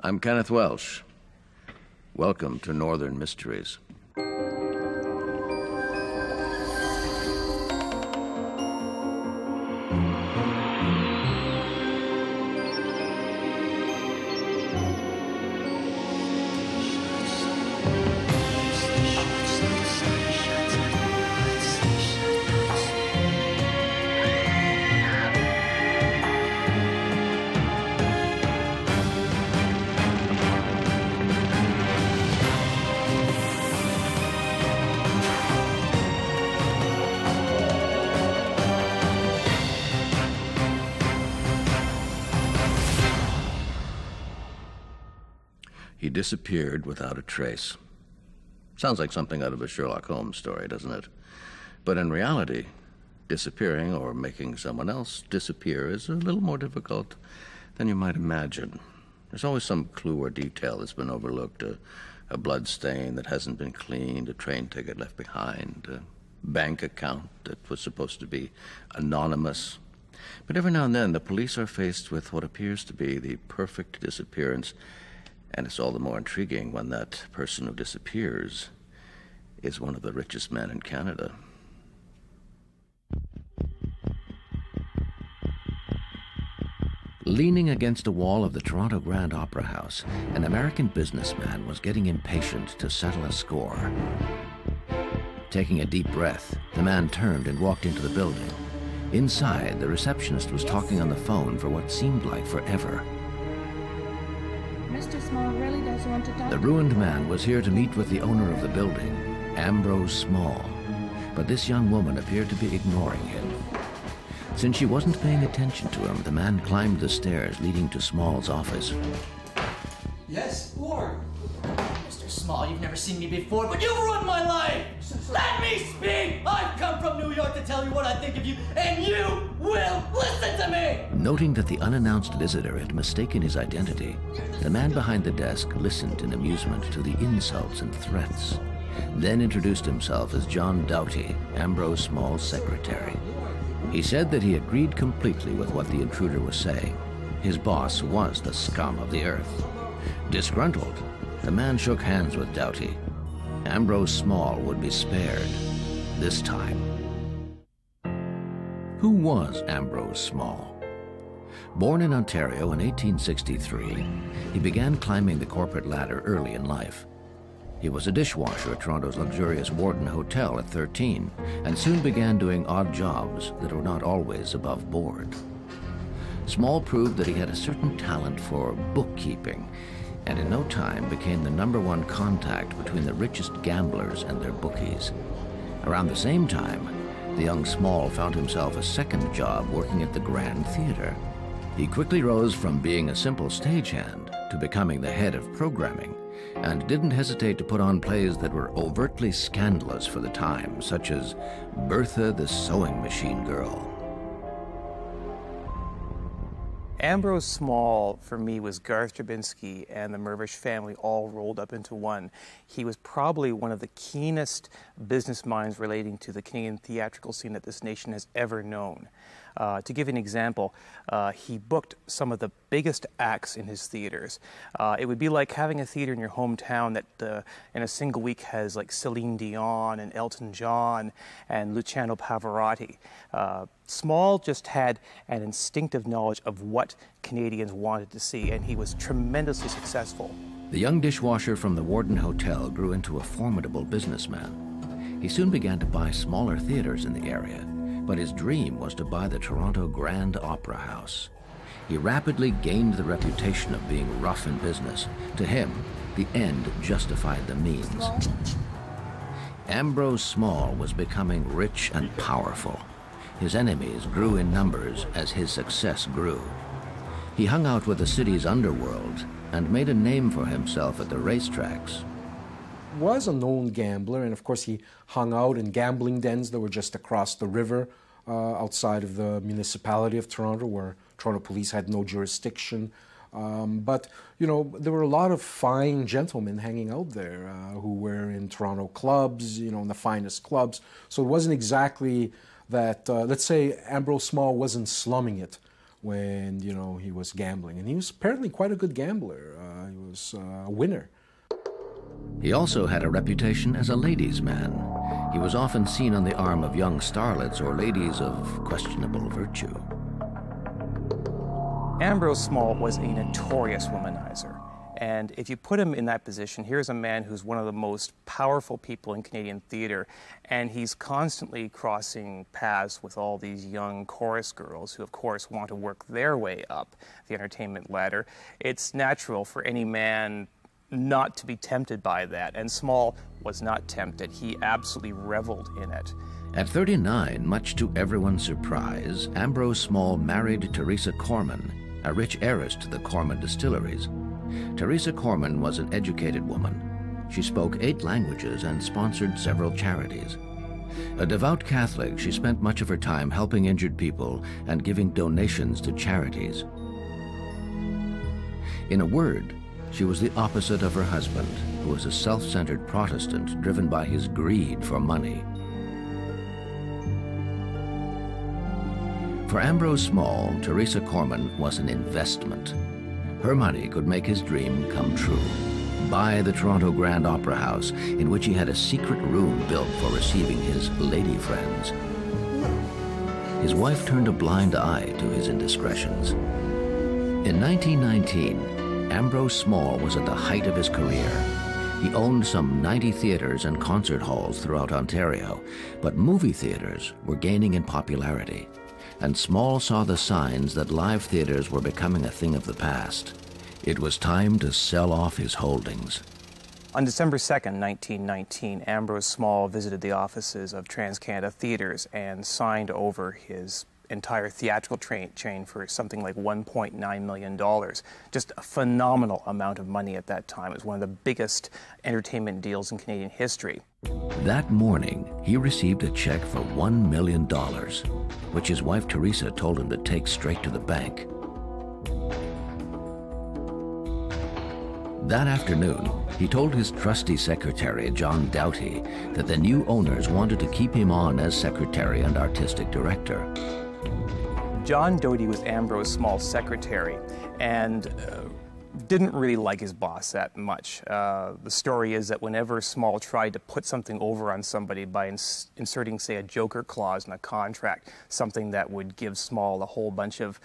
I'm Kenneth Welsh. Welcome to Northern Mysteries. He disappeared without a trace. Sounds like something out of a Sherlock Holmes story, doesn't it? But in reality, disappearing or making someone else disappear is a little more difficult than you might imagine. There's always some clue or detail that's been overlooked, a blood stain that hasn't been cleaned, a train ticket left behind, a bank account that was supposed to be anonymous. But every now and then, the police are faced with what appears to be the perfect disappearance. And it's all the more intriguing when that person who disappears is one of the richest men in Canada. Leaning against a wall of the Toronto Grand Opera House, an American businessman was getting impatient to settle a score. Taking a deep breath, the man turned and walked into the building. Inside, the receptionist was talking on the phone for what seemed like forever. Mr. Small really does want to talk. The ruined man was here to meet with the owner of the building, Ambrose Small, but this young woman appeared to be ignoring him. Since she wasn't paying attention to him, the man climbed the stairs leading to Small's office. Yes, who are you? Mr. Small, you've never seen me before, but you've ruined my life! Let me speak! I've come from New York to tell you what I think of you, and you will listen to me! Noting that the unannounced visitor had mistaken his identity, the man behind the desk listened in amusement to the insults and threats, then introduced himself as John Doughty, Ambrose Small's secretary. He said that he agreed completely with what the intruder was saying. His boss was the scum of the earth. Disgruntled, the man shook hands with Doughty. Ambrose Small would be spared, this time. Who was Ambrose Small? Born in Ontario in 1863, he began climbing the corporate ladder early in life. He was a dishwasher at Toronto's luxurious Warden Hotel at 13, and soon began doing odd jobs that were not always above board. Small proved that he had a certain talent for bookkeeping, and in no time became the #1 contact between the richest gamblers and their bookies. Around the same time, the young Small found himself a second job working at the Grand Theatre. He quickly rose from being a simple stagehand to becoming the head of programming, and didn't hesitate to put on plays that were overtly scandalous for the time, such as Bertha the Sewing Machine Girl. Ambrose Small, for me, was Garth Drabinsky and the Mirvish family all rolled up into one. He was probably one of the keenest business minds relating to the Canadian theatrical scene that this nation has ever known. To give an example, he booked some of the biggest acts in his theaters. It would be like having a theater in your hometown that in a single week has like Celine Dion and Elton John and Luciano Pavarotti. Small just had an instinctive knowledge of what Canadians wanted to see, and he was tremendously successful. The young dishwasher from the Warden Hotel grew into a formidable businessman. He soon began to buy smaller theaters in the area, but his dream was to buy the Toronto Grand Opera House. He rapidly gained the reputation of being rough in business. To him, the end justified the means. Ambrose Small was becoming rich and powerful. His enemies grew in numbers as his success grew. He hung out with the city's underworld and made a name for himself at the racetracks. Was a known gambler, and of course he hung out in gambling dens that were just across the river outside of the municipality of Toronto, where Toronto police had no jurisdiction. But, you know, there were a lot of fine gentlemen hanging out there who were in Toronto clubs, you know, in the finest clubs. So it wasn't exactly that, let's say Ambrose Small wasn't slumming it when, you know, he was gambling. And he was apparently quite a good gambler. was a winner. He also had a reputation as a ladies' man. He was often seen on the arm of young starlets or ladies of questionable virtue. Ambrose Small was a notorious womanizer. And if you put him in that position, here's a man who's one of the most powerful people in Canadian theatre, and he's constantly crossing paths with all these young chorus girls who, of course, want to work their way up the entertainment ladder. It's natural for any man not to be tempted by that, and Small was not tempted. He absolutely reveled in it. At 39, much to everyone's surprise, Ambrose Small married Teresa Corman, a rich heiress to the Corman distilleries. Teresa Corman was an educated woman. She spoke 8 languages and sponsored several charities. A devout Catholic, she spent much of her time helping injured people and giving donations to charities. In a word, she was the opposite of her husband, who was a self-centered Protestant driven by his greed for money. For Ambrose Small, Teresa Corman was an investment. Her money could make his dream come true. Buy the Toronto Grand Opera House, in which he had a secret room built for receiving his lady friends. His wife turned a blind eye to his indiscretions. In 1919, Ambrose Small was at the height of his career. He owned some 90 theaters and concert halls throughout Ontario, but movie theaters were gaining in popularity, and Small saw the signs that live theaters were becoming a thing of the past. It was time to sell off his holdings. On December 2nd, 1919, Ambrose Small visited the offices of TransCanada Theatres and signed over his entire theatrical chain for something like $1.9 million. Just a phenomenal amount of money at that time. It was one of the biggest entertainment deals in Canadian history. That morning, he received a check for $1 million, which his wife Teresa told him to take straight to the bank. That afternoon, he told his trusty secretary, John Doughty, that the new owners wanted to keep him on as secretary and artistic director. John Doughty was Ambrose Small's secretary and didn't really like his boss that much. The story is that whenever Small tried to put something over on somebody by inserting, say, a joker clause in a contract, something that would give Small a whole bunch of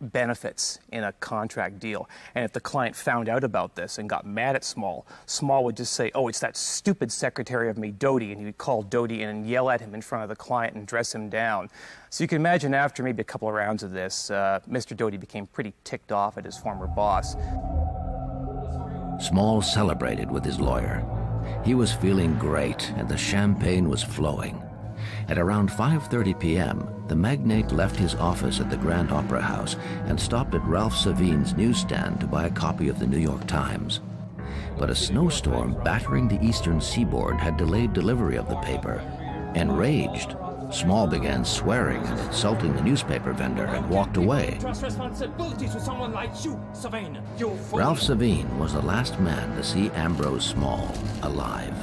benefits in a contract deal, and if the client found out about this and got mad at Small, Small would just say, "Oh, it's that stupid secretary of me, Doughty," and he would call Doughty in and yell at him in front of the client and dress him down. So you can imagine after maybe a couple of rounds of this, Mr. Doughty became pretty ticked off at his former boss. Small celebrated with his lawyer. He was feeling great and the champagne was flowing. At around 5:30 p.m., the magnate left his office at the Grand Opera House and stopped at Ralph Savine's newsstand to buy a copy of the New York Times. But a snowstorm battering the eastern seaboard had delayed delivery of the paper. Enraged, Small began swearing and insulting the newspaper vendor and walked away. Trust responsibility to someone like you, Savine. Ralph Savine was the last man to see Ambrose Small alive.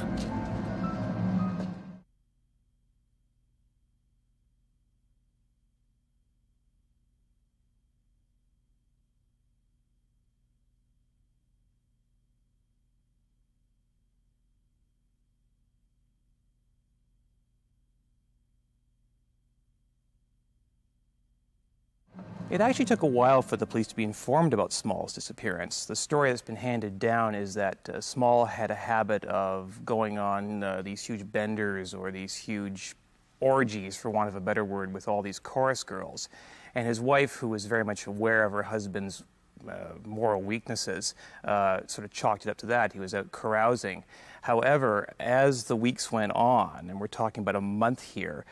It actually took a while for the police to be informed about Small's disappearance. The story that's been handed down is that Small had a habit of going on these huge benders or these huge orgies, for want of a better word, with all these chorus girls. And his wife, who was very much aware of her husband's moral weaknesses, sort of chalked it up to that. He was out carousing. However, as the weeks went on, and we're talking about a month here,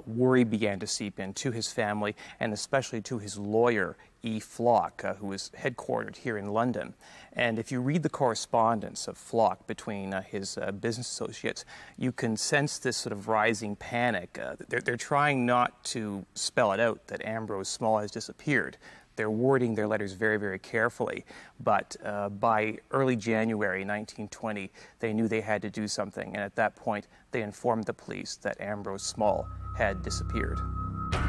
worry began to seep into his family and especially to his lawyer, E. Flock, who was headquartered here in London. And if you read the correspondence of Flock between his business associates, you can sense this sort of rising panic. They're trying not to spell it out that Ambrose Small has disappeared. They're wording their letters very, very carefully. But by early January 1920, they knew they had to do something. And at that point, they informed the police that Ambrose Small had disappeared.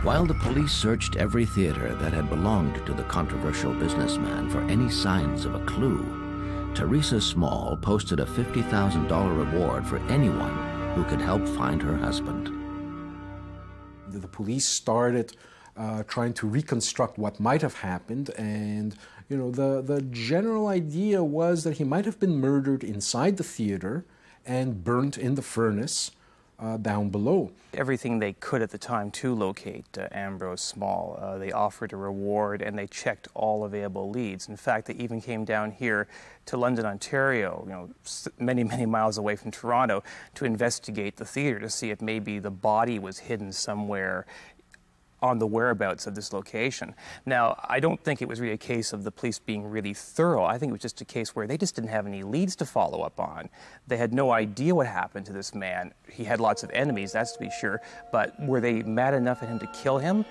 While the police searched every theater that had belonged to the controversial businessman for any signs of a clue, Teresa Small posted a $50,000 reward for anyone who could help find her husband. The police started trying to reconstruct what might have happened, and the general idea was that he might have been murdered inside the theater and burnt in the furnace down below. Everything they could at the time to locate Ambrose Small. They offered a reward and they checked all available leads. In fact, they even came down here to London, Ontario, many, many miles away from Toronto, to investigate the theater to see if maybe the body was hidden somewhere on the whereabouts of this location. Now, I don't think it was really a case of the police being really thorough. I think it was just a case where they just didn't have any leads to follow up on. They had no idea what happened to this man. He had lots of enemies, that's to be sure, but were they mad enough at him to kill him?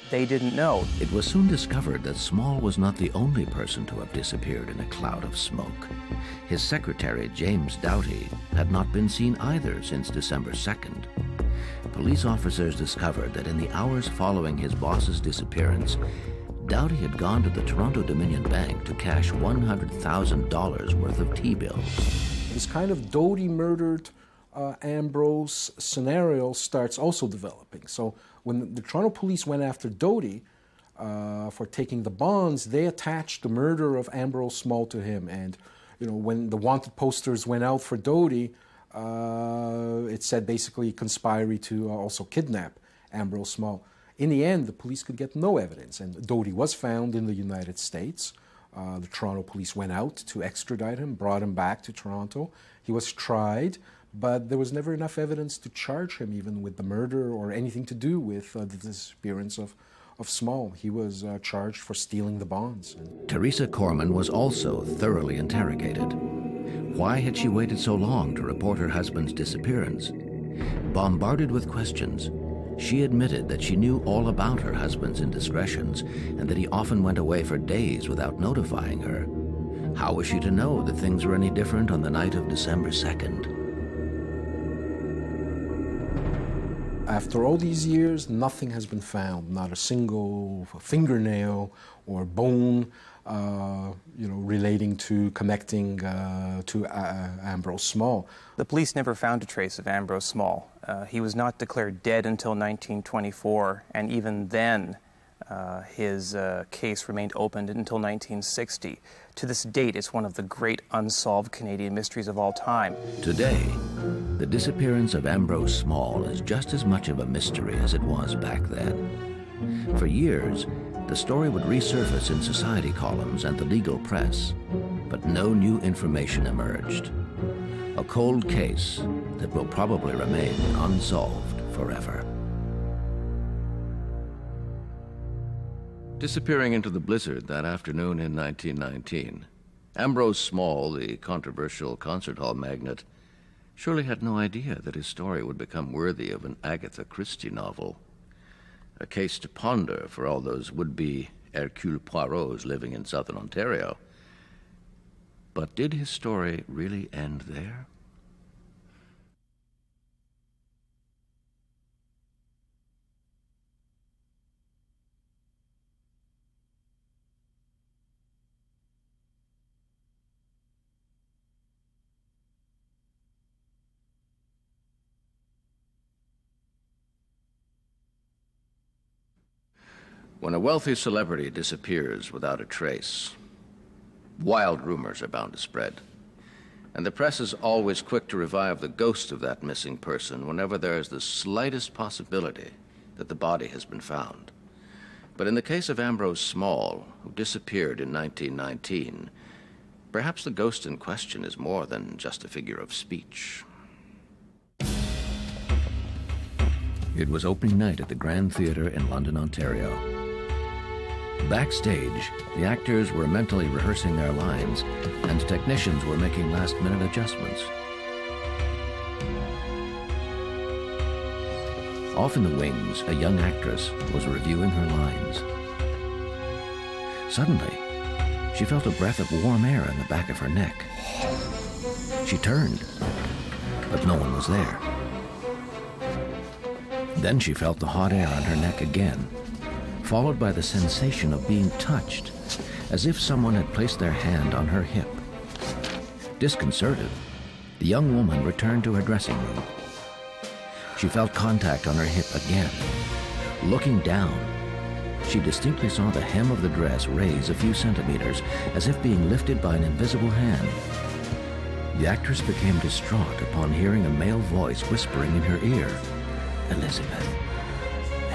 They didn't know. It was soon discovered that Small was not the only person to have disappeared in a cloud of smoke. His secretary, James Doughty, had not been seen either since December 2nd. Police officers discovered that in the hours following his boss's disappearance, Doughty had gone to the Toronto Dominion Bank to cash $100,000 worth of T-bills. This kind of Doughty murdered Ambrose scenario starts also developing. So when the Toronto police went after Doughty for taking the bonds, they attached the murder of Ambrose Small to him. And when the wanted posters went out for Doughty, it said basically conspire to also kidnap Ambrose Small. In the end, the police could get no evidence, and Doughty was found in the United States. The Toronto police went out to extradite him, brought him back to Toronto. He was tried, but there was never enough evidence to charge him even with the murder or anything to do with the disappearance of Small. He was charged for stealing the bonds. Teresa Corman was also thoroughly interrogated. Why had she waited so long to report her husband's disappearance? Bombarded with questions, she admitted that she knew all about her husband's indiscretions and that he often went away for days without notifying her. How was she to know that things were any different on the night of December 2nd? After all these years, nothing has been found, not a single fingernail or bone relating to connecting to Ambrose Small. The police never found a trace of Ambrose Small. He was not declared dead until 1924, and even then his case remained open until 1960. To this date, it's one of the great unsolved Canadian mysteries of all time. Today, the disappearance of Ambrose Small is just as much of a mystery as it was back then. For years, the story would resurface in society columns and the legal press, but no new information emerged. A cold case that will probably remain unsolved forever. Disappearing into the blizzard that afternoon in 1919, Ambrose Small, the controversial concert hall magnate, surely had no idea that his story would become worthy of an Agatha Christie novel. A case to ponder for all those would-be Hercule Poirots living in southern Ontario. But did his story really end there? When a wealthy celebrity disappears without a trace, wild rumors are bound to spread. And the press is always quick to revive the ghost of that missing person whenever there is the slightest possibility that the body has been found. But in the case of Ambrose Small, who disappeared in 1919, perhaps the ghost in question is more than just a figure of speech. It was opening night at the Grand Theatre in London, Ontario. Backstage, the actors were mentally rehearsing their lines, and technicians were making last-minute adjustments. Off in the wings, a young actress was reviewing her lines. Suddenly, she felt a breath of warm air in the back of her neck. She turned, but no one was there. Then she felt the hot air on her neck again, followed by the sensation of being touched, as if someone had placed their hand on her hip. Disconcerted, the young woman returned to her dressing room. She felt contact on her hip again. Looking down, she distinctly saw the hem of the dress raise a few centimeters, as if being lifted by an invisible hand. The actress became distraught upon hearing a male voice whispering in her ear, "Elizabeth,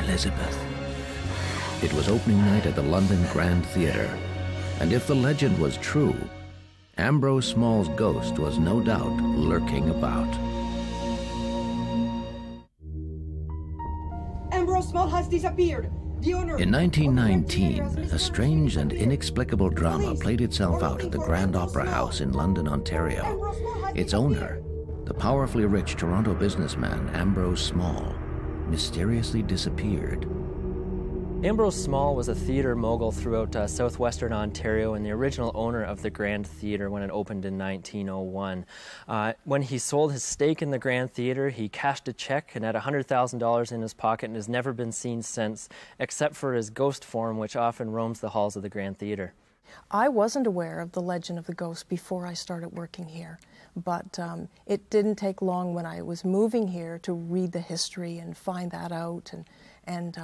Elizabeth." It was opening night at the London Grand Theatre, and if the legend was true, Ambrose Small's ghost was no doubt lurking about. Ambrose Small has disappeared. In 1919, a strange and inexplicable drama played itself out at the Grand Opera House in London, Ontario. Its owner, the powerfully rich Toronto businessman Ambrose Small, mysteriously disappeared. Ambrose Small was a theatre mogul throughout southwestern Ontario and the original owner of the Grand Theatre when it opened in 1901. When he sold his stake in the Grand Theatre, he cashed a check and had $100,000 in his pocket and has never been seen since, except for his ghost form, which often roams the halls of the Grand Theatre. I wasn't aware of the legend of the ghost before I started working here, but it didn't take long when I was moving here to read the history and find that out and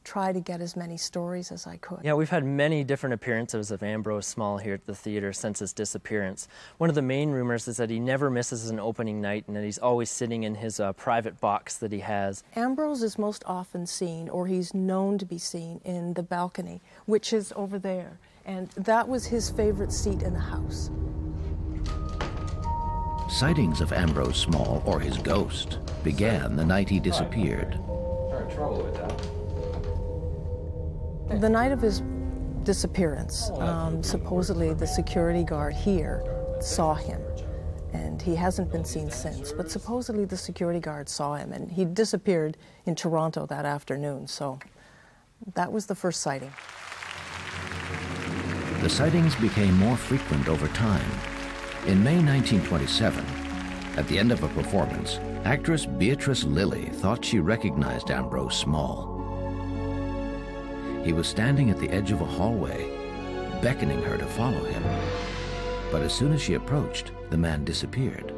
try to get as many stories as I could. Yeah, we've had many different appearances of Ambrose Small here at the theatre since his disappearance. One of the main rumors is that he never misses an opening night and that he's always sitting in his private box that he has. Ambrose is most often seen, or he's known to be seen, in the balcony, which is over there. And that was his favorite seat in the house. Sightings of Ambrose Small, or his ghost, began the night he disappeared. Trouble with that. The night of his disappearance, supposedly the security guard here saw him, and he hasn't been seen since, but supposedly the security guard saw him, and he disappeared in Toronto that afternoon, so that was the first sighting. The sightings became more frequent over time. In May 1927, at the end of a performance, actress Beatrice Lilly thought she recognized Ambrose Small. He was standing at the edge of a hallway, beckoning her to follow him. But as soon as she approached, the man disappeared.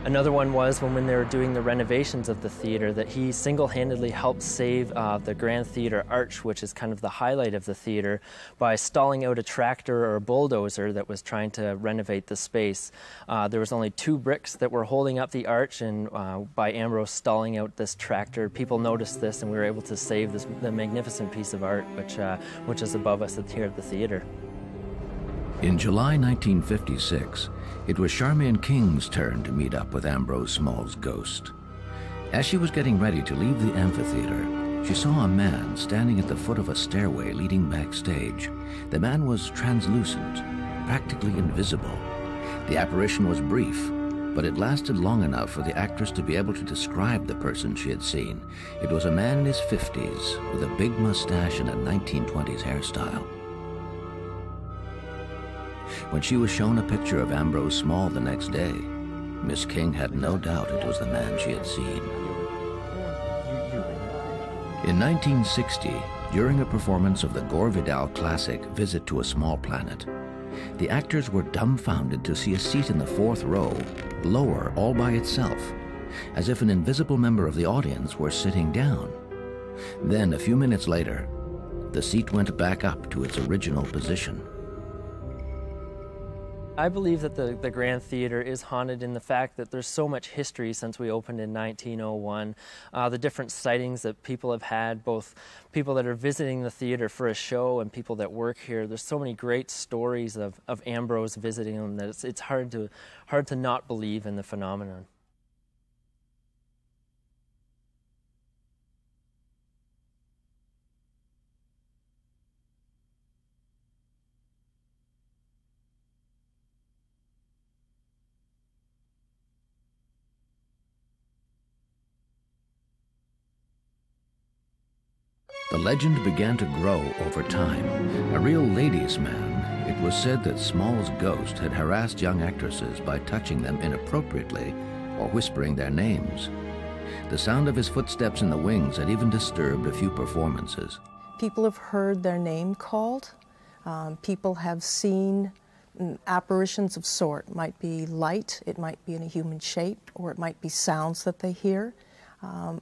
Another one was when they were doing the renovations of the theatre, that he single-handedly helped save the Grand Theatre arch, which is kind of the highlight of the theatre, by stalling out a tractor or a bulldozer that was trying to renovate the space. There was only 2 bricks that were holding up the arch, and by Ambrose stalling out this tractor, people noticed this, and we were able to save the magnificent piece of art which is above us here at the theatre. In July 1956, it was Charmaine King's turn to meet up with Ambrose Small's ghost. As she was getting ready to leave the amphitheater, she saw a man standing at the foot of a stairway leading backstage. The man was translucent, practically invisible. The apparition was brief, but it lasted long enough for the actress to be able to describe the person she had seen. It was a man in his 50s with a big mustache and a 1920s hairstyle. When she was shown a picture of Ambrose Small the next day, Miss King had no doubt it was the man she had seen. In 1960, during a performance of the Gore Vidal classic Visit to a Small Planet, the actors were dumbfounded to see a seat in the 4th row lower all by itself, as if an invisible member of the audience were sitting down. Then, a few minutes later, the seat went back up to its original position. I believe that the Grand Theatre is haunted in the fact that there's so much history since we opened in 1901. The different sightings that people have had, both people that are visiting the theatre for a show and people that work here. There's so many great stories of Ambrose visiting them that it's hard to not believe in the phenomenon. The legend began to grow over time. A real ladies' man, it was said that Small's ghost had harassed young actresses by touching them inappropriately or whispering their names. The sound of his footsteps in the wings had even disturbed a few performances. People have heard their name called. People have seen apparitions of sort. It might be light, it might be in a human shape, or it might be sounds that they hear,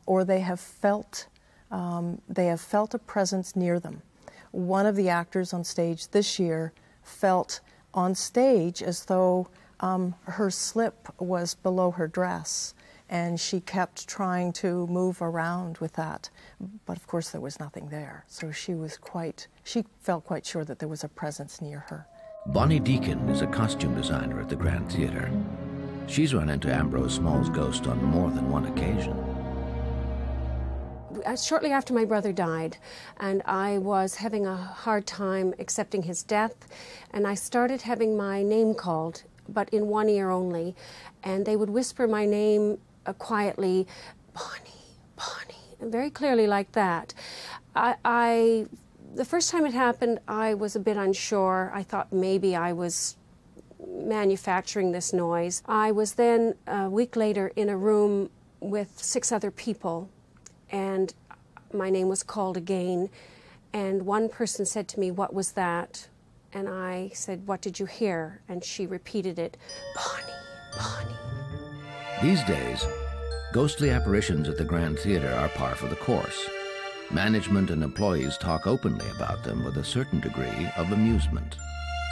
or they have felt a presence near them. One of the actors on stage this year felt on stage as though her slip was below her dress, and she kept trying to move around with that. But of course there was nothing there, so she felt quite sure that there was a presence near her. Bonnie Deacon is a costume designer at the Grand Theatre. She's run into Ambrose Small's ghost on more than one occasion. Shortly after my brother died, and I was having a hard time accepting his death, and I started having my name called, but in one ear only, and they would whisper my name quietly, Bonnie, Bonnie, and very clearly like that. The first time it happened, I was a bit unsure. I thought maybe I was manufacturing this noise. I was then, a week later, in a room with 6 other people, and my name was called again, and one person said to me, "What was that?" And I said, "What did you hear?" And she repeated it, "Bonnie, Bonnie." These days, ghostly apparitions at the Grand Theatre are par for the course. Management and employees talk openly about them with a certain degree of amusement.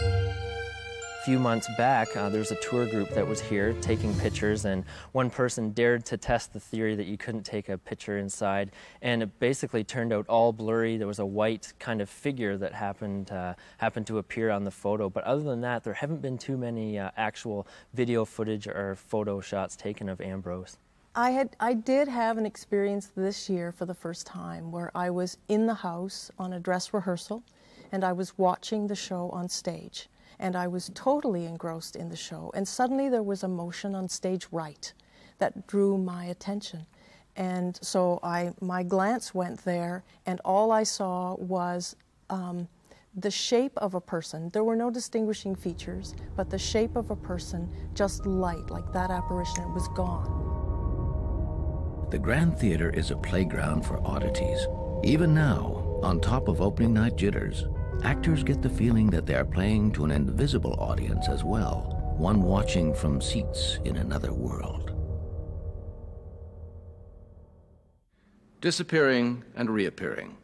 A few months back, there was a tour group that was here taking pictures, and one person dared to test the theory that you couldn't take a picture inside, and it basically turned out all blurry. There was a white kind of figure that happened to appear on the photo, but other than that, there haven't been too many actual video footage or photo shots taken of Ambrose. I did have an experience this year for the first time where I was in the house on a dress rehearsal, and I was watching the show on stage. And I was totally engrossed in the show. And suddenly there was a motion on stage right that drew my attention. And so my glance went there, and all I saw was the shape of a person. There were no distinguishing features, but the shape of a person, just light, like that apparition, it was gone. The Grand Theatre is a playground for oddities. Even now, on top of opening night jitters, actors get the feeling that they are playing to an invisible audience as well, one watching from seats in another world. Disappearing and reappearing,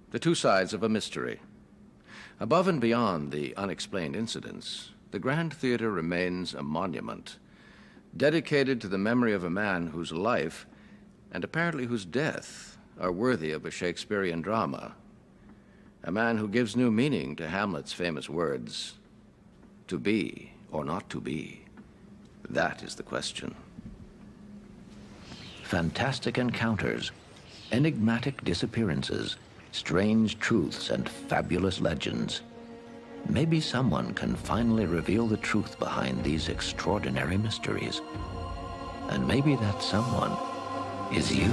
the two sides of a mystery. Above and beyond the unexplained incidents, the Grand Theatre remains a monument, dedicated to the memory of a man whose life, and apparently whose death, are worthy of a Shakespearean drama. A man who gives new meaning to Hamlet's famous words, "To be or not to be, that is the question." Fantastic encounters, enigmatic disappearances, strange truths, and fabulous legends. Maybe someone can finally reveal the truth behind these extraordinary mysteries. And maybe that someone is you.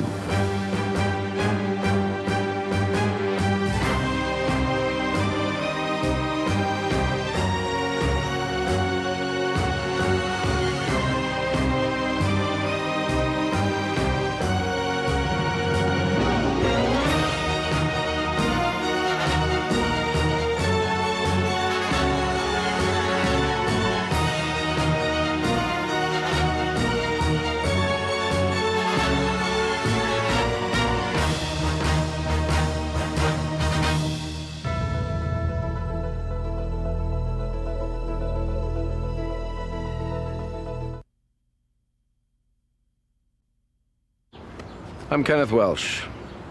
I'm Kenneth Welsh.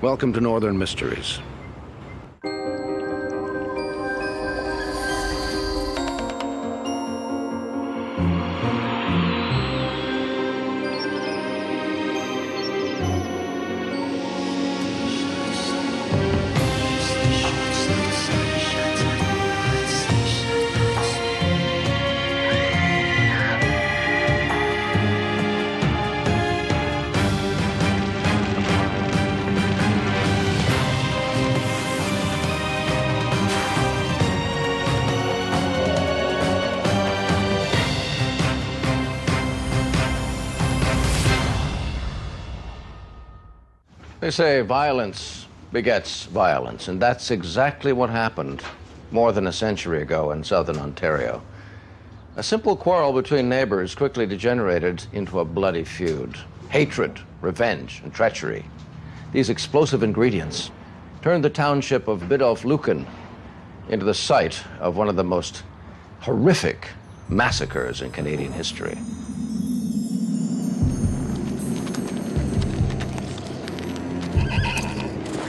Welcome to Northern Mysteries. They say violence begets violence, and that's exactly what happened more than a century ago in southern Ontario. A simple quarrel between neighbors quickly degenerated into a bloody feud. Hatred, revenge, and treachery. These explosive ingredients turned the township of Biddulph-Lucan into the site of one of the most horrific massacres in Canadian history.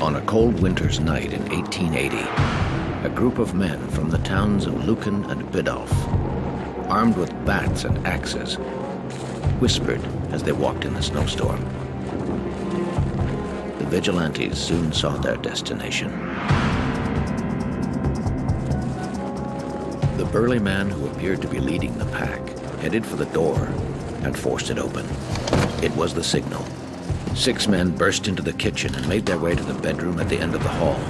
On a cold winter's night in 1880, a group of men from the towns of Lucan and Biddulph, armed with bats and axes, whispered as they walked in the snowstorm. The vigilantes soon saw their destination. The burly man who appeared to be leading the pack headed for the door and forced it open. It was the signal. 6 men burst into the kitchen and made their way to the bedroom at the end of the hall.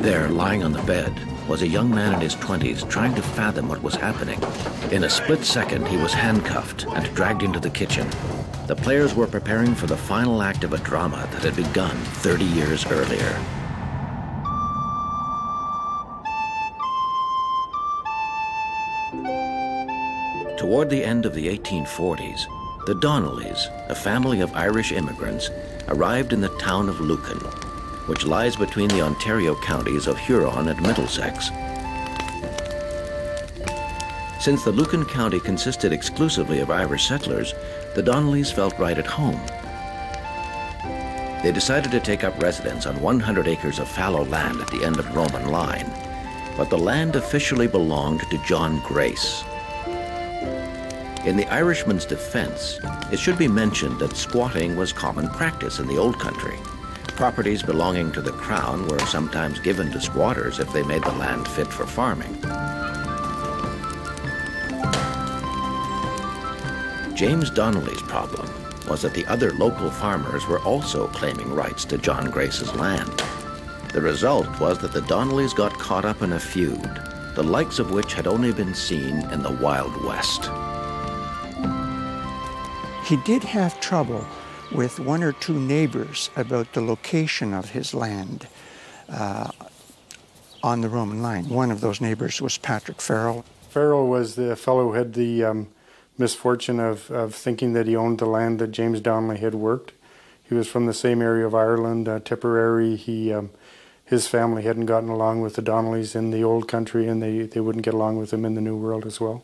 There, lying on the bed, was a young man in his 20s trying to fathom what was happening. In a split second, he was handcuffed and dragged into the kitchen. The players were preparing for the final act of a drama that had begun 30 years earlier. Toward the end of the 1840s, the Donnellys, a family of Irish immigrants, arrived in the town of Lucan, which lies between the Ontario counties of Huron and Middlesex. Since the Lucan County consisted exclusively of Irish settlers, the Donnellys felt right at home. They decided to take up residence on 100 acres of fallow land at the end of Roman Line, but the land officially belonged to John Grace. In the Irishman's defense, it should be mentioned that squatting was common practice in the old country. Properties belonging to the crown were sometimes given to squatters if they made the land fit for farming. James Donnelly's problem was that the other local farmers were also claiming rights to John Grace's land. The result was that the Donnellys got caught up in a feud, the likes of which had only been seen in the Wild West. He did have trouble with 1 or 2 neighbors about the location of his land on the Roman line. One of those neighbors was Patrick Farrell. Farrell was the fellow who had the misfortune of thinking that he owned the land that James Donnelly had worked. He was from the same area of Ireland, Tipperary. His family hadn't gotten along with the Donnellys in the old country, and they wouldn't get along with them in the New World as well.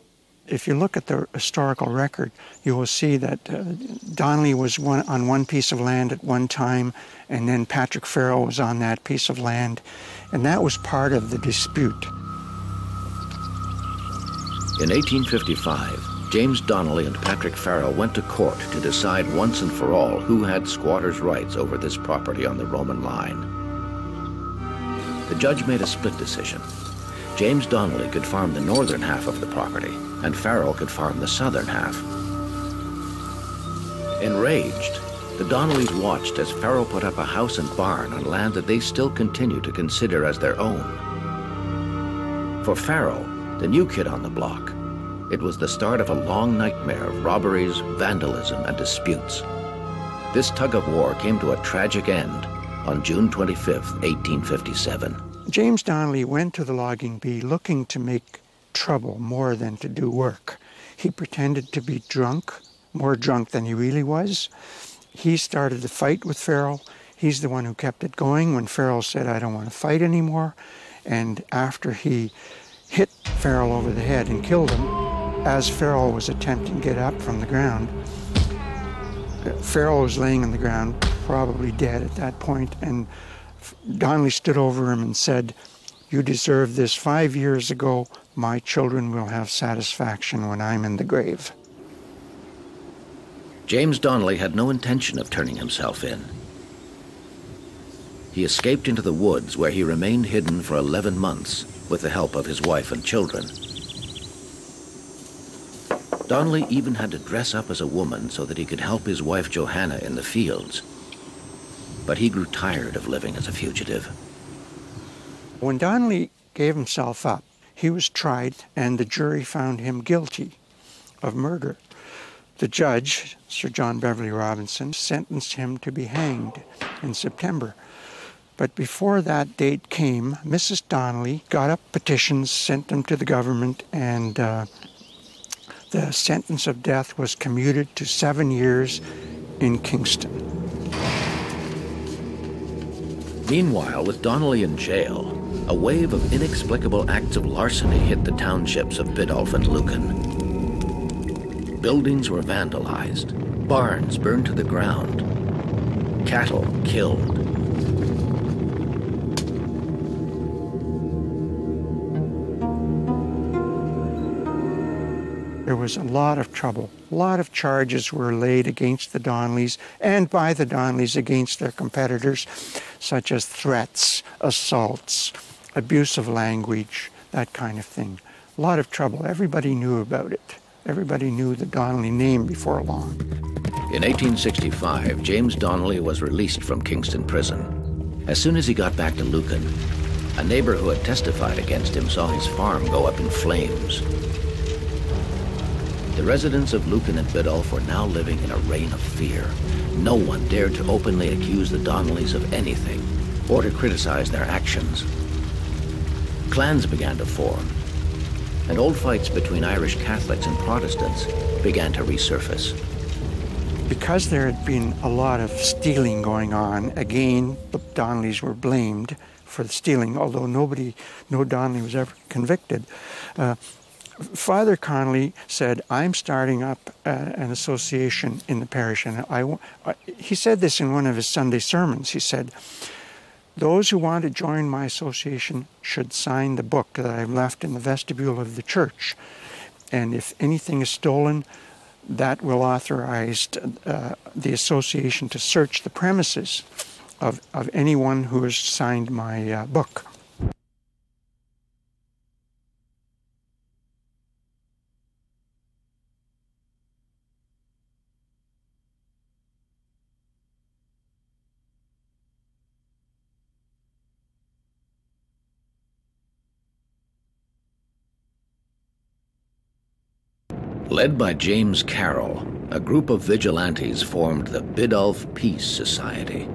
If you look at the historical record, you will see that Donnelly was on one piece of land at one time, and then Patrick Farrell was on that piece of land, and that was part of the dispute. In 1855, James Donnelly and Patrick Farrell went to court to decide once and for all who had squatters' rights over this property on the Roman line. The judge made a split decision. James Donnelly could farm the northern half of the property, and Farrell could farm the southern half. Enraged, the Donnellys watched as Farrell put up a house and barn on land that they still continue to consider as their own. For Farrell, the new kid on the block, it was the start of a long nightmare of robberies, vandalism, and disputes. This tug-of-war came to a tragic end on June 25, 1857. James Donnelly went to the logging bee looking to make trouble more than to do work. He pretended to be drunk, more drunk than he really was. He started to fight with Farrell. He's the one who kept it going when Farrell said, "I don't want to fight anymore." And after he hit Farrell over the head and killed him, as Farrell was attempting to get up from the ground, Farrell was laying on the ground, probably dead at that point, and Donnelly stood over him and said, "You deserved this 5 years ago. My children will have satisfaction when I'm in the grave." James Donnelly had no intention of turning himself in. He escaped into the woods where he remained hidden for 11 months with the help of his wife and children. Donnelly even had to dress up as a woman so that he could help his wife Johanna in the fields. But he grew tired of living as a fugitive. When Donnelly gave himself up, he was tried and the jury found him guilty of murder. The judge, Sir John Beverly Robinson, sentenced him to be hanged. in September. But before that date came, Mrs. Donnelly got up petitions, sent them to the government, and the sentence of death was commuted to 7 years in Kingston. Meanwhile, with Donnelly in jail, a wave of inexplicable acts of larceny hit the townships of Biddulph and Lucan. Buildings were vandalized, barns burned to the ground, cattle killed. There was a lot of trouble. A lot of charges were laid against the Donnellys and by the Donnellys against their competitors, such as threats, assaults, abuse of language, that kind of thing. A lot of trouble. Everybody knew about it. Everybody knew the Donnelly name before long. In 1865, James Donnelly was released from Kingston Prison. As soon as he got back to Lucan, a neighbor who had testified against him saw his farm go up in flames. The residents of Lucan and Biddulph were now living in a reign of fear. No one dared to openly accuse the Donnellys of anything or to criticize their actions. Clans began to form, and old fights between Irish Catholics and Protestants began to resurface. Because there had been a lot of stealing going on, again, the Donnellys were blamed for the stealing, although no Donnelly was ever convicted. Father Connolly said, I'm starting up an association in the parish, and he said this in one of his Sunday sermons. He said, those who want to join my association should sign the book that I've left in the vestibule of the church. And if anything is stolen, that will authorize the association to search the premises of anyone who has signed my book. Led by James Carroll, a group of vigilantes formed the Biddulph Peace Society.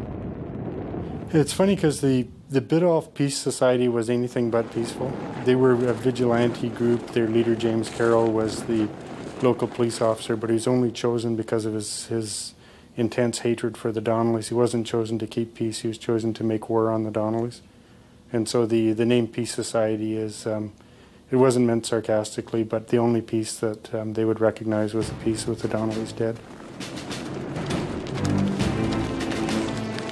It's funny because the Biddulph Peace Society was anything but peaceful. They were a vigilante group. Their leader, James Carroll, was the local police officer, but he was only chosen because of his intense hatred for the Donnellys. He wasn't chosen to keep peace. He was chosen to make war on the Donnellys. And so the name Peace Society is... it wasn't meant sarcastically, but the only peace that they would recognize was the peace with the Donnellys dead.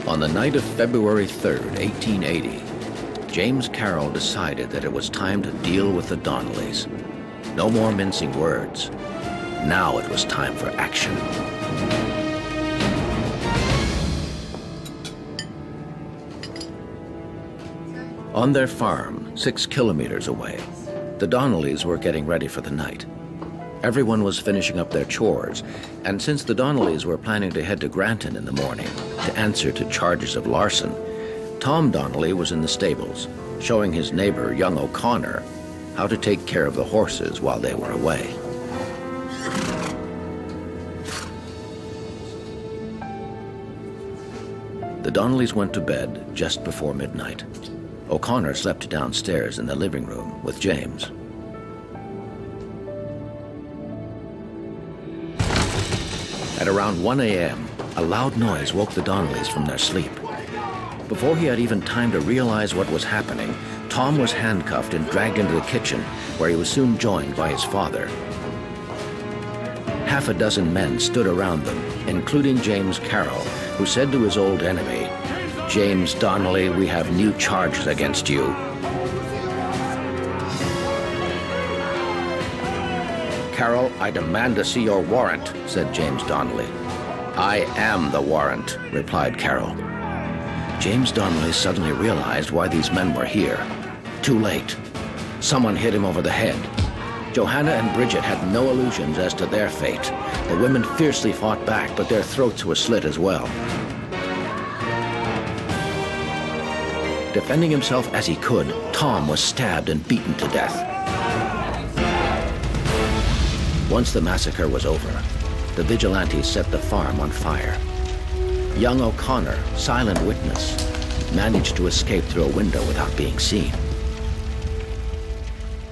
On the night of February 3rd, 1880, James Carroll decided that it was time to deal with the Donnellys. No more mincing words. Now it was time for action. On their farm, 6 kilometers away, the Donnellys were getting ready for the night. Everyone was finishing up their chores, and since the Donnellys were planning to head to Granton in the morning to answer to charges of larceny, Tom Donnelly was in the stables, showing his neighbor, young O'Connor, how to take care of the horses while they were away. The Donnellys went to bed just before midnight. O'Connor slept downstairs in the living room with James. At around 1 a.m., a loud noise woke the Donnellys from their sleep. Before he had even time to realize what was happening, Tom was handcuffed and dragged into the kitchen, where he was soon joined by his father. Half a dozen men stood around them, including James Carroll, who said to his old enemy, "James Donnelly, we have new charges against you." "Carroll, I demand to see your warrant," said James Donnelly. "I am the warrant," replied Carroll. James Donnelly suddenly realized why these men were here. Too late. Someone hit him over the head. Johanna and Bridget had no illusions as to their fate. The women fiercely fought back, but their throats were slit as well. Defending himself as he could, Tom was stabbed and beaten to death. Once the massacre was over, the vigilantes set the farm on fire. Young O'Connor, silent witness, managed to escape through a window without being seen.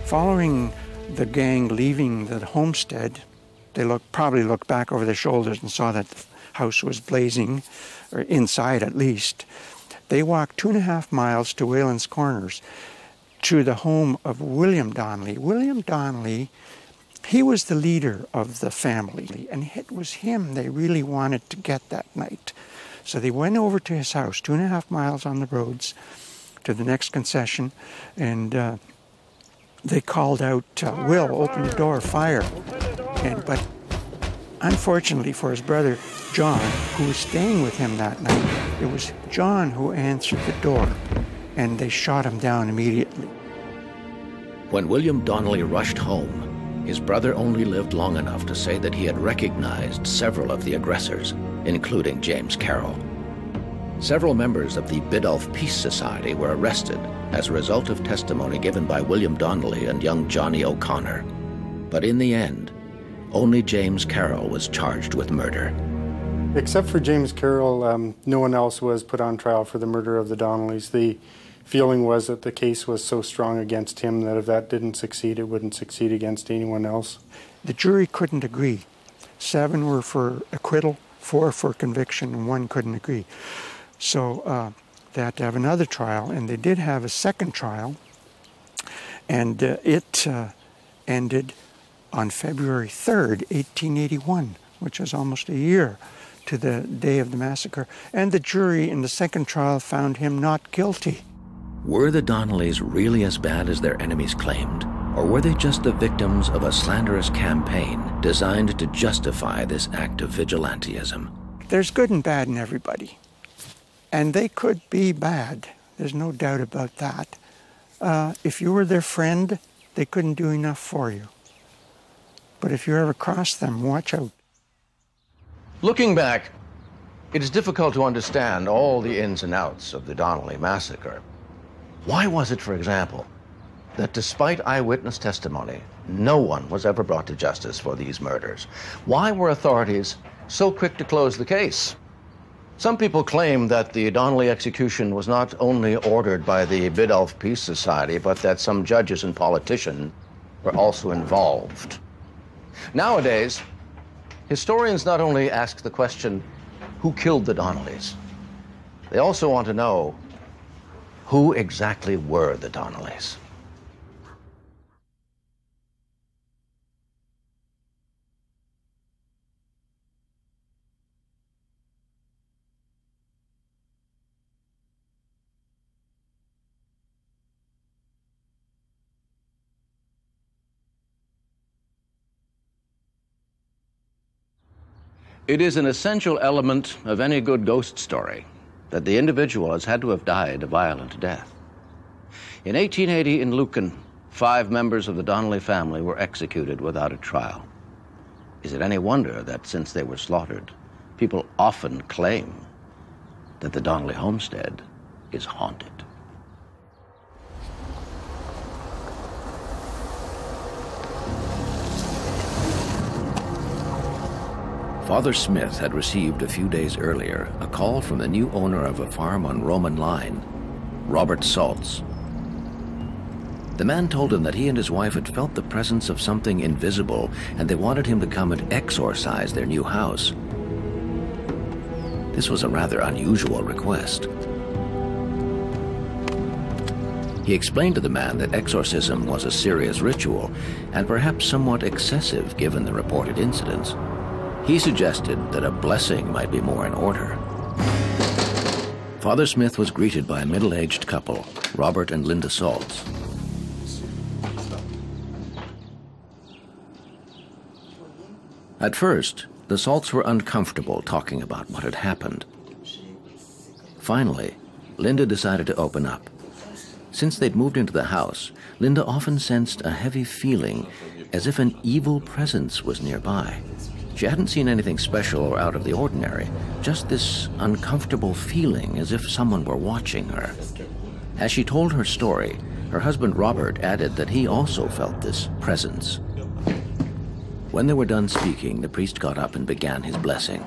Following the gang leaving the homestead, they probably looked back over their shoulders and saw that the house was blazing, or inside at least. They walked 2.5 miles to Whalen's Corners, to the home of William Donnelly. William Donnelly, he was the leader of the family, and it was him they really wanted to get that night. So they went over to his house, 2.5 miles on the roads, to the next concession, and they called out, Will, open the door, fire. But unfortunately for his brother, John, who was staying with him that night, it was John who answered the door, and they shot him down immediately. When William Donnelly rushed home, his brother only lived long enough to say that he had recognized several of the aggressors, including James Carroll. Several members of the Biddulph Peace Society were arrested as a result of testimony given by William Donnelly and young Johnny O'Connor. But in the end, only James Carroll was charged with murder. Except for James Carroll, no one else was put on trial for the murder of the Donnellys. The feeling was that the case was so strong against him that if that didn't succeed, it wouldn't succeed against anyone else. The jury couldn't agree. 7 were for acquittal, 4 for conviction, and 1 couldn't agree. So they had to have another trial, and they did have a second trial, and it ended on February 3rd, 1881, which was almost a year to the day of the massacre. And the jury in the second trial found him not guilty. Were the Donnellys really as bad as their enemies claimed? Or were they just the victims of a slanderous campaign designed to justify this act of vigilantism? There's good and bad in everybody. And they could be bad. There's no doubt about that. If you were their friend, they couldn't do enough for you. But if you ever cross them, watch out. Looking back, it is difficult to understand all the ins and outs of the Donnelly massacre. Why was it, for example, that despite eyewitness testimony, no one was ever brought to justice for these murders? Why were authorities so quick to close the case? Some people claim that the Donnelly execution was not only ordered by the Biddulph Peace Society, but that some judges and politicians were also involved. Nowadays, historians not only ask the question, who killed the Donnellys? They also want to know, who exactly were the Donnellys? It is an essential element of any good ghost story that the individual has had to have died a violent death. In 1880 in Lucan, 5 members of the Donnelly family were executed without a trial. Is it any wonder that since they were slaughtered, people often claim that the Donnelly homestead is haunted? Father Smith had received a few days earlier a call from the new owner of a farm on Roman Line, Robert Saltz. The man told him that he and his wife had felt the presence of something invisible, and they wanted him to come and exorcise their new house. This was a rather unusual request. He explained to the man that exorcism was a serious ritual, and perhaps somewhat excessive given the reported incidents. He suggested that a blessing might be more in order. Father Smith was greeted by a middle-aged couple, Robert and Linda Saltz. At first, the Saltz were uncomfortable talking about what had happened. Finally, Linda decided to open up. Since they'd moved into the house, Linda often sensed a heavy feeling, as if an evil presence was nearby. She hadn't seen anything special or out of the ordinary, just this uncomfortable feeling as if someone were watching her. As she told her story, her husband Robert added that he also felt this presence. When they were done speaking, the priest got up and began his blessing.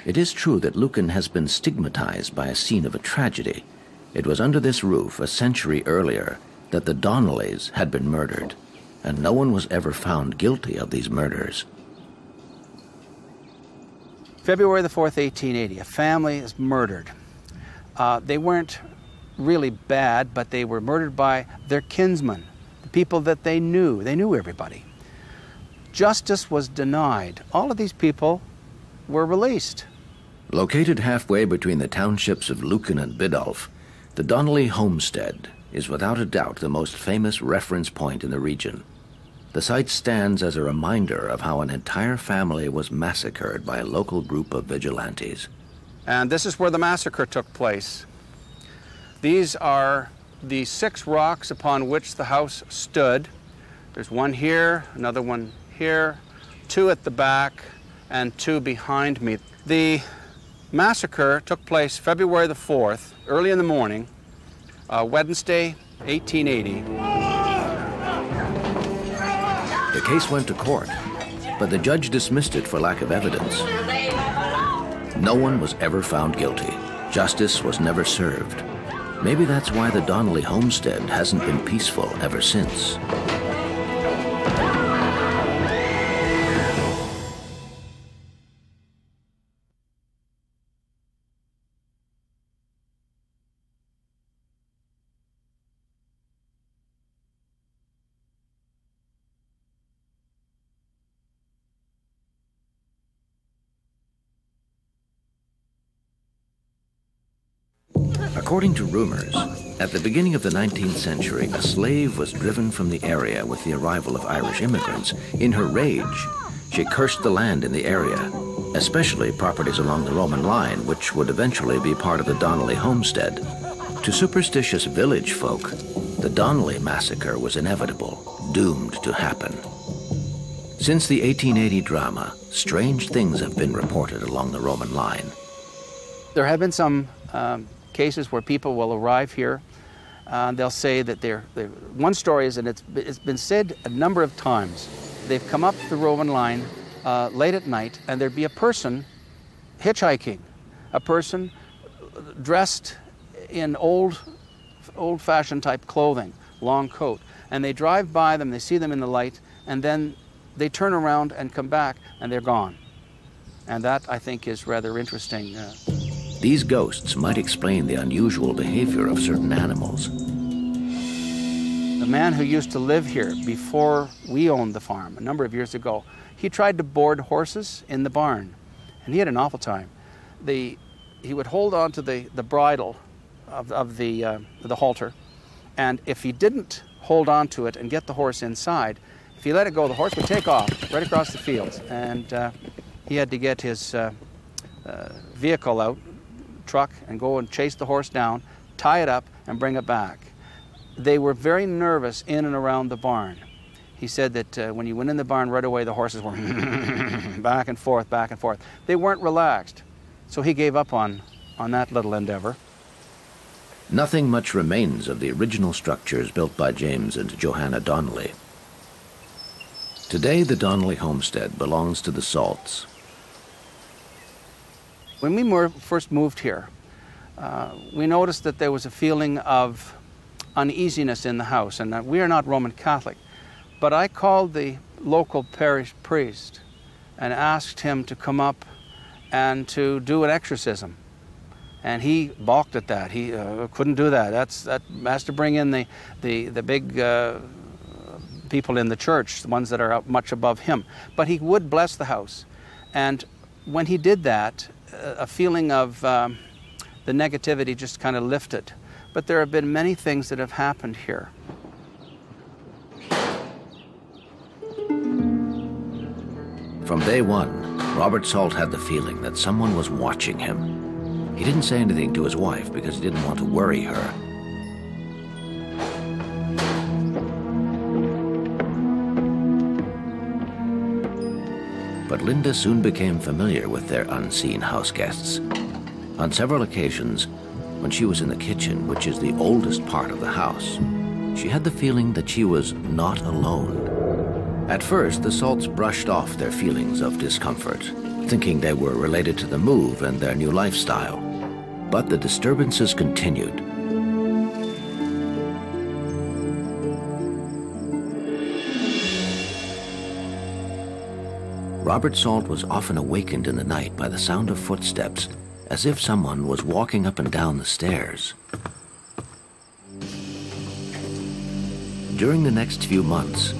It is true that Lucan has been stigmatized by a scene of a tragedy. It was under this roof a century earlier that the Donnellys had been murdered, and no one was ever found guilty of these murders. February the 4th, 1880, a family is murdered. They weren't really bad, but they were murdered by their kinsmen, the people that they knew. They knew everybody. Justice was denied. All of these people were released. Located halfway between the townships of Lucan and Biddulph, the Donnelly homestead is without a doubt the most famous reference point in the region. The site stands as a reminder of how an entire family was massacred by a local group of vigilantes. And this is where the massacre took place. These are the 6 rocks upon which the house stood. There's one here, another one here, 2 at the back, and 2 behind me. The massacre took place February the 4th, early in the morning, Wednesday, 1880. The case went to court, but the judge dismissed it for lack of evidence. No one was ever found guilty. Justice was never served. Maybe that's why the Donnelly homestead hasn't been peaceful ever since. According to rumors, at the beginning of the 19th century, a slave was driven from the area with the arrival of Irish immigrants. In her rage, she cursed the land in the area, especially properties along the Roman line, which would eventually be part of the Donnelly homestead. To superstitious village folk, the Donnelly massacre was inevitable, doomed to happen. Since the 1880 drama, strange things have been reported along the Roman line. There have been some cases where people will arrive here. They'll say that one story is, and it's been said a number of times, they've come up the Roman line late at night, and there'd be a person hitchhiking, a person dressed in old-fashioned type clothing, long coat, and they drive by them, they see them in the light, and then they turn around and come back, and they're gone. And that, I think, is rather interesting. These ghosts might explain the unusual behavior of certain animals. The man who used to live here before we owned the farm, a number of years ago, he tried to board horses in the barn, and he had an awful time. He would hold on to the bridle of the halter, and if he didn't hold on to it and get the horse inside, if he let it go, the horse would take off right across the fields, and he had to get his vehicle out, truck, and go and chase the horse down, tie it up, and bring it back. They were very nervous in and around the barn. He said that when you went in the barn right away, the horses were back and forth, back and forth. They weren't relaxed, so he gave up on that little endeavor. Nothing much remains of the original structures built by James and Johanna Donnelly. Today, the Donnelly homestead belongs to the Salts. When we first moved here, we noticed that there was a feeling of uneasiness in the house, and we are not Roman Catholic, but I called the local parish priest and asked him to come up and to do an exorcism, and he balked at that. He couldn't do that. That has to bring in the big people in the church, the ones that are much above him, but he would bless the house. And when he did that, a feeling of the negativity just kind of lifted. But there have been many things that have happened here. From day one, Robert Salt had the feeling that someone was watching him. He didn't say anything to his wife because he didn't want to worry her. But Linda soon became familiar with their unseen house guests. On several occasions, when she was in the kitchen, which is the oldest part of the house, she had the feeling that she was not alone. At first, the Salts brushed off their feelings of discomfort. thinking they were related to the move and their new lifestyle. But the disturbances continued. Robert Salt was often awakened in the night by the sound of footsteps, as if someone was walking up and down the stairs. During the next few months,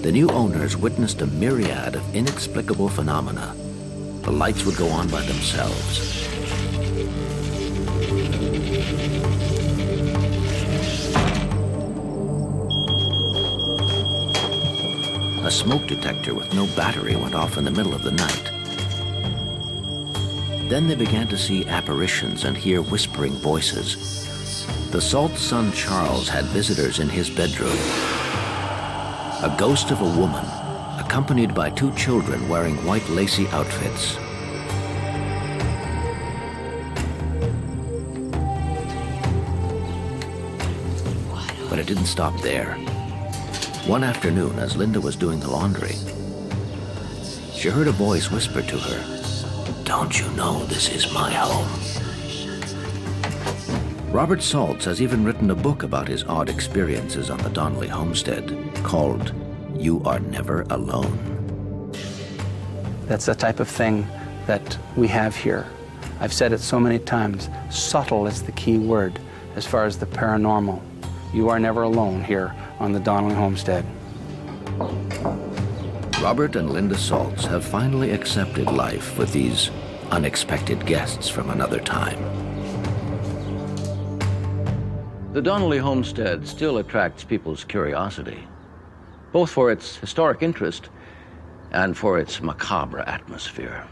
the new owners witnessed a myriad of inexplicable phenomena. The lights would go on by themselves. A smoke detector with no battery went off in the middle of the night. Then they began to see apparitions and hear whispering voices. The Salt's son Charles had visitors in his bedroom. A ghost of a woman, accompanied by 2 children wearing white lacy outfits. But it didn't stop there. One afternoon, as Linda was doing the laundry, she heard a voice whisper to her, "Don't you know this is my home?" Robert Saltz has even written a book about his odd experiences on the Donnelly homestead called You Are Never Alone. That's the type of thing that we have here. I've said it so many times, subtle is the key word as far as the paranormal. You are never alone here on the Donnelly homestead. Robert and Linda Saltz have finally accepted life with these unexpected guests from another time. The Donnelly homestead still attracts people's curiosity, both for its historic interest and for its macabre atmosphere.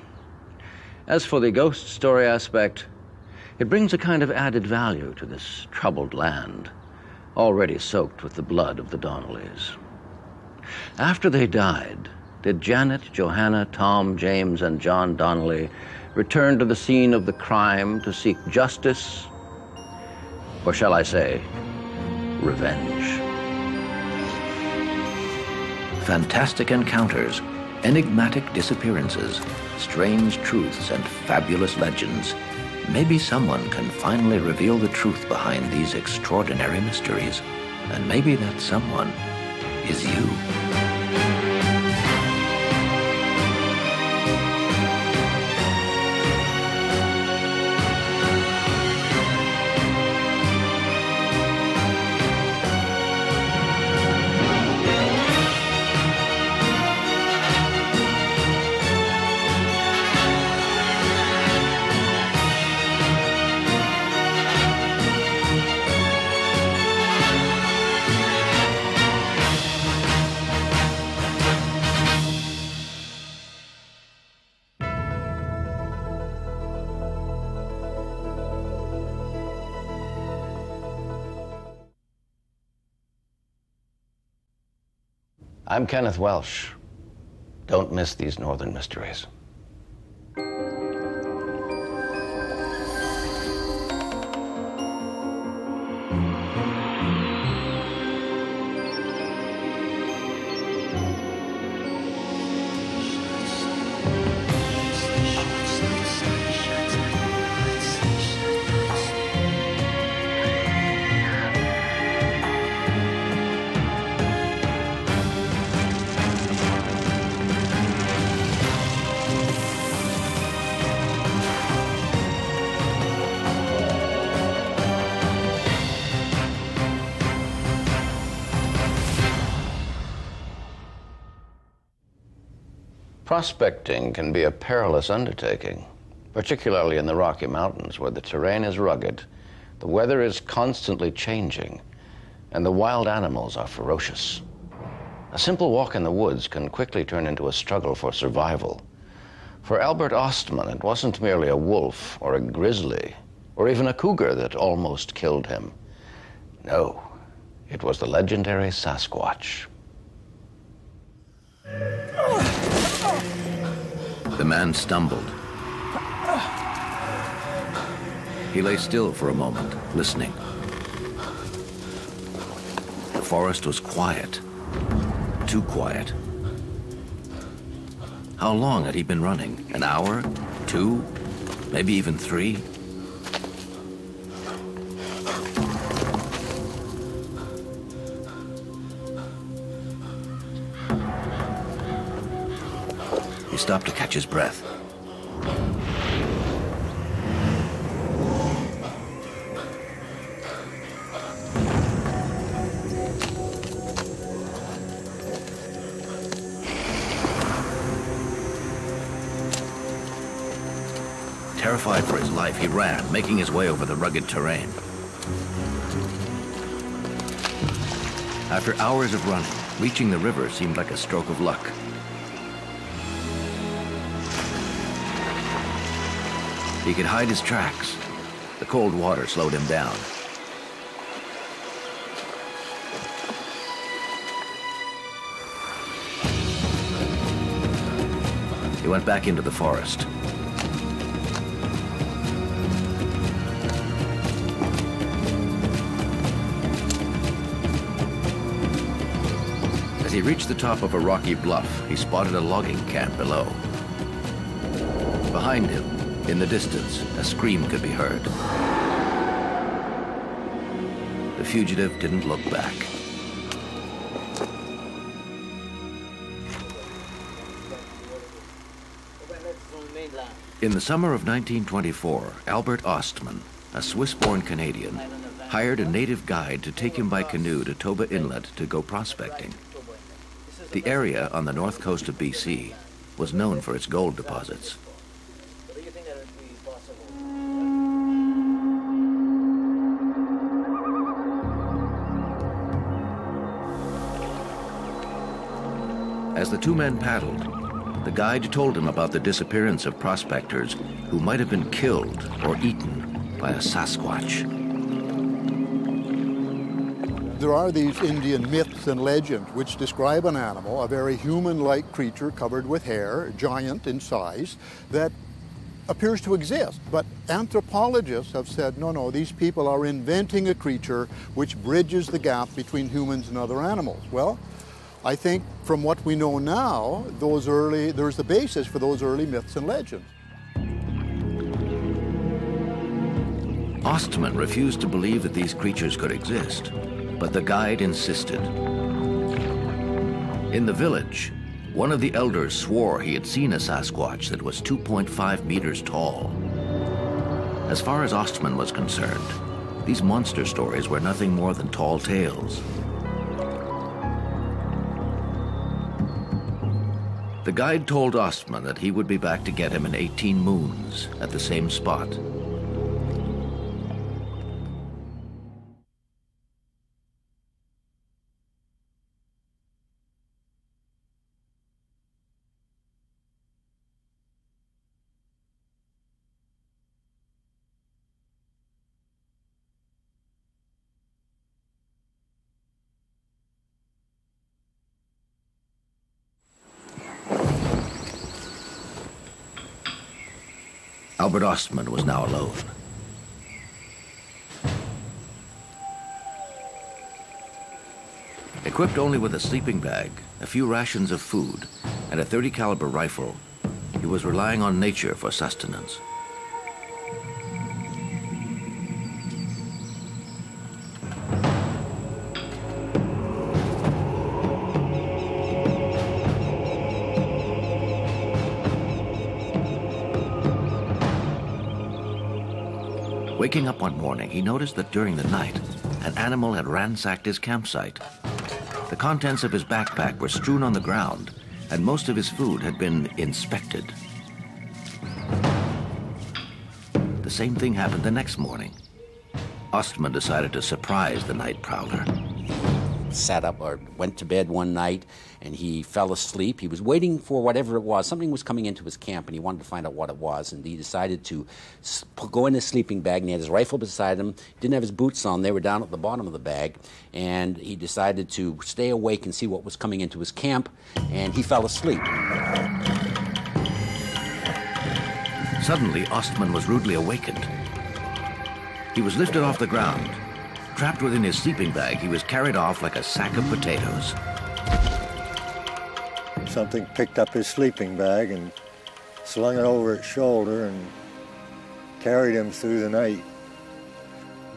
As for the ghost story aspect, it brings a kind of added value to this troubled land, already soaked with the blood of the Donnellys. After they died, did Janet, Johanna, Tom, James, and John Donnelly return to the scene of the crime to seek justice, or shall I say, revenge? Fantastic encounters, enigmatic disappearances, strange truths, and fabulous legends. Maybe someone can finally reveal the truth behind these extraordinary mysteries. And maybe that someone is you. I'm Kenneth Welsh. Don't miss these Northern Mysteries. Prospecting can be a perilous undertaking, particularly in the Rocky Mountains, where the terrain is rugged, the weather is constantly changing, and the wild animals are ferocious. A simple walk in the woods can quickly turn into a struggle for survival. For Albert Ostman, it wasn't merely a wolf or a grizzly or even a cougar that almost killed him. No, it was the legendary Sasquatch. The man stumbled. He lay still for a moment, listening. The forest was quiet, too quiet. How long had he been running? An hour? 2? Maybe even 3? He stopped to catch his breath. Terrified for his life, he ran, making his way over the rugged terrain. After hours of running, reaching the river seemed like a stroke of luck. He could hide his tracks. The cold water slowed him down. He went back into the forest. As he reached the top of a rocky bluff, he spotted a logging camp below. Behind him, in the distance, a scream could be heard. The fugitive didn't look back. In the summer of 1924, Albert Ostman, a Swiss-born Canadian, hired a native guide to take him by canoe to Toba Inlet to go prospecting. The area on the north coast of BC was known for its gold deposits. As the two men paddled, the guide told him about the disappearance of prospectors who might have been killed or eaten by a Sasquatch. There are these Indian myths and legends which describe an animal, a very human-like creature covered with hair, giant in size, that appears to exist. But anthropologists have said, no, these people are inventing a creature which bridges the gap between humans and other animals. Well, I think from what we know now, there's the basis for those early myths and legends. Ostman refused to believe that these creatures could exist, but the guide insisted. In the village, one of the elders swore he had seen a Sasquatch that was 2.5 meters tall. As far as Ostman was concerned, these monster stories were nothing more than tall tales. The guide told Ostman that he would be back to get him in 18 moons at the same spot. Albert Ostman was now alone. Equipped only with a sleeping bag, a few rations of food, and a .30 caliber rifle, he was relying on nature for sustenance. Waking up one morning, he noticed that during the night, an animal had ransacked his campsite. The contents of his backpack were strewn on the ground, and most of his food had been inspected. The same thing happened the next morning. Ostman decided to surprise the night prowler. Sat up or went to bed one night and he fell asleep. He was waiting for whatever it was. Something was coming into his camp and he wanted to find out what it was, and he decided to go in his sleeping bag, and he had his rifle beside him. He didn't have his boots on. They were down at the bottom of the bag, and he decided to stay awake and see what was coming into his camp, and he fell asleep. Suddenly, Ostman was rudely awakened. He was lifted off the ground. Trapped within his sleeping bag, he was carried off like a sack of potatoes. something picked up his sleeping bag and slung it over its shoulder and carried him through the night,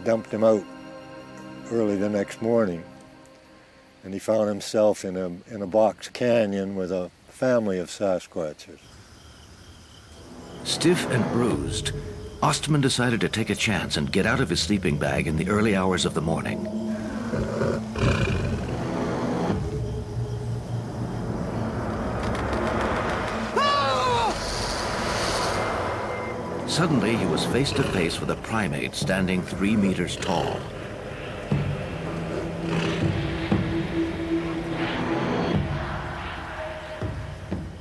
dumped him out early the next morning. And he found himself in a box canyon with a family of Sasquatches. Stiff and bruised, Ostman decided to take a chance and get out of his sleeping bag in the early hours of the morning. Suddenly, he was face to face with a primate standing 3 meters tall.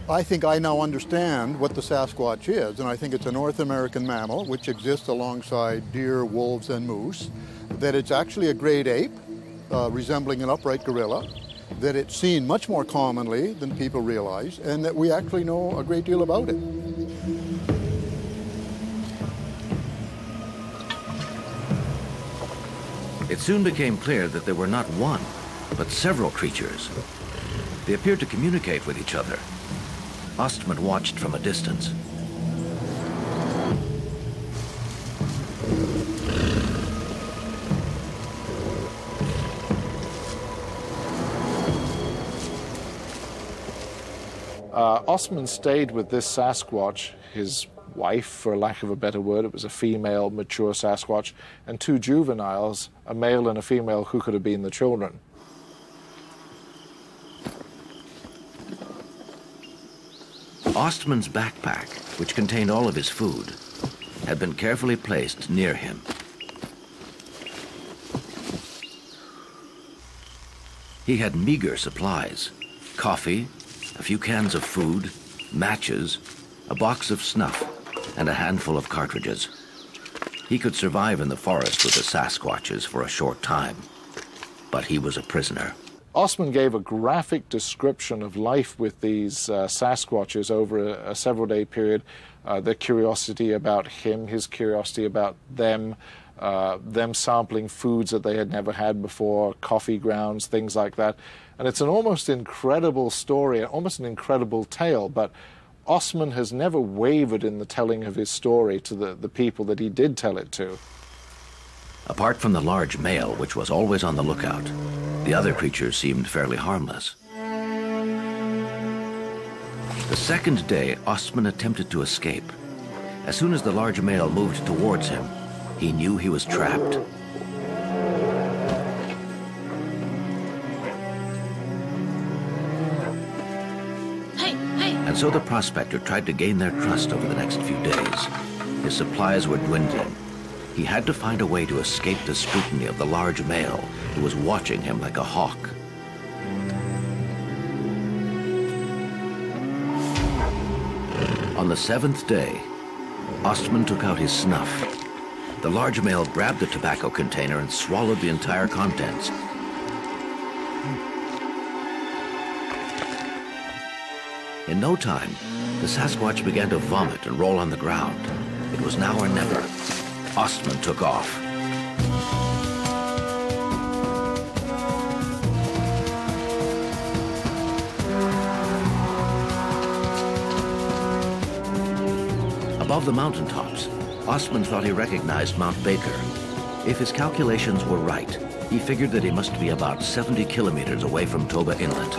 I think I now understand what the Sasquatch is, and I think it's a North American mammal which exists alongside deer, wolves, and moose, that it's actually a great ape, resembling an upright gorilla, that it's seen much more commonly than people realize, and that we actually know a great deal about it. It soon became clear that there were not one, but several creatures. They appeared to communicate with each other. Ostman watched from a distance. Ostman stayed with this Sasquatch, his wife, for lack of a better word. It was a female, mature Sasquatch, and 2 juveniles, a male and a female, who could have been the children. Ostman's backpack, which contained all of his food, had been carefully placed near him. He had meager supplies: coffee, a few cans of food, matches, a box of snuff, and a handful of cartridges. He could survive in the forest with the Sasquatches for a short time, but he was a prisoner. Ostman gave a graphic description of life with these Sasquatches over a several-day period. Their curiosity about him, his curiosity about them sampling foods that they had never had before, coffee grounds, things like that. And it's an almost incredible story, almost an incredible tale, but Ostman has never wavered in the telling of his story to the people that he did tell it to. Apart from the large male, which was always on the lookout, the other creatures seemed fairly harmless. The second day, Ostman attempted to escape. As soon as the large male moved towards him, he knew he was trapped. And so the prospector tried to gain their trust over the next few days. His supplies were dwindling. He had to find a way to escape the scrutiny of the large male who was watching him like a hawk. On the 7th day, Ostman took out his snuff. The large male grabbed the tobacco container and swallowed the entire contents. In no time, the Sasquatch began to vomit and roll on the ground. It was now or never. Ostman took off. Above the mountaintops, Ostman thought he recognized Mount Baker. If his calculations were right, he figured that he must be about 70 kilometers away from Toba Inlet.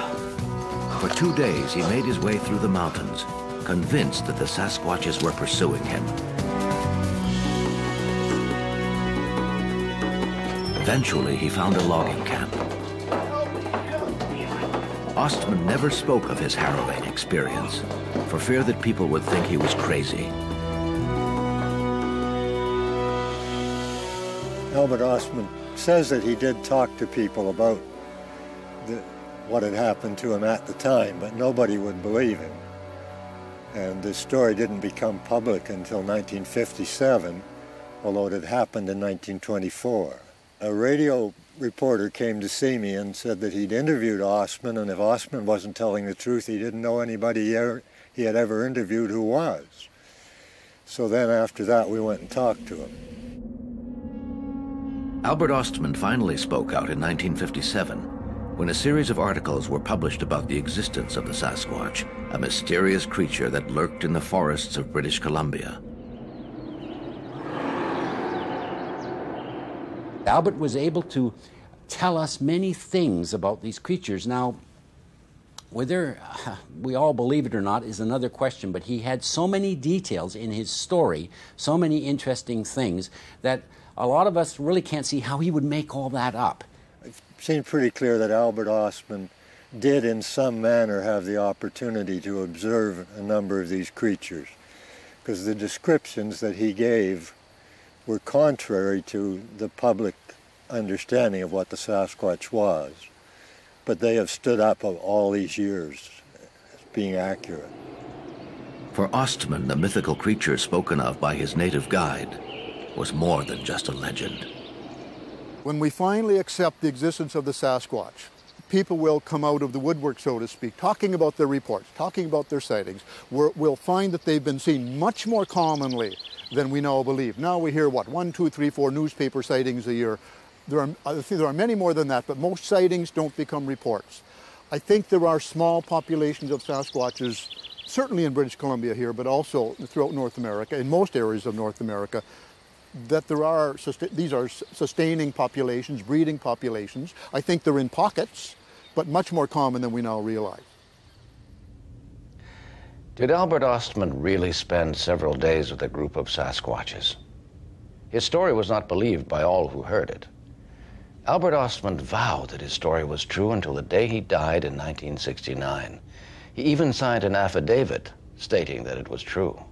For 2 days, he made his way through the mountains, convinced that the Sasquatches were pursuing him. Eventually, he found a logging camp. Ostman never spoke of his harrowing experience, for fear that people would think he was crazy. Albert Ostman says that he did talk to people about what had happened to him at the time, but nobody would believe him. And the story didn't become public until 1957, although it had happened in 1924. A radio reporter came to see me and said that he'd interviewed Ostman, and if Ostman wasn't telling the truth, he didn't know anybody he had ever interviewed who was. So then after that, we went and talked to him. Albert Ostman finally spoke out in 1957, when a series of articles were published about the existence of the Sasquatch, a mysterious creature that lurked in the forests of British Columbia. Albert was able to tell us many things about these creatures. Now, whether we all believe it or not is another question, but he had so many details in his story, so many interesting things, that a lot of us really can't see how he would make all that up. It seemed pretty clear that Albert Ostman did in some manner have the opportunity to observe a number of these creatures, because the descriptions that he gave were contrary to the public understanding of what the Sasquatch was. But they have stood up all these years as being accurate. For Ostman, the mythical creature spoken of by his native guide was more than just a legend. When we finally accept the existence of the Sasquatch, people will come out of the woodwork, so to speak, talking about their reports, talking about their sightings. We'll find that they've been seen much more commonly than we now believe. Now we hear, what, 1, 2, 3, 4 newspaper sightings a year. I think there are many more than that, but most sightings don't become reports. I think there are small populations of Sasquatches, certainly in British Columbia here, but also throughout North America, in most areas of North America, that these are sustaining populations, breeding populations. I think they're in pockets, but much more common than we now realize. Did Albert Ostman really spend several days with a group of Sasquatches? His story was not believed by all who heard it. Albert Ostman vowed that his story was true until the day he died in 1969. He even signed an affidavit stating that it was true.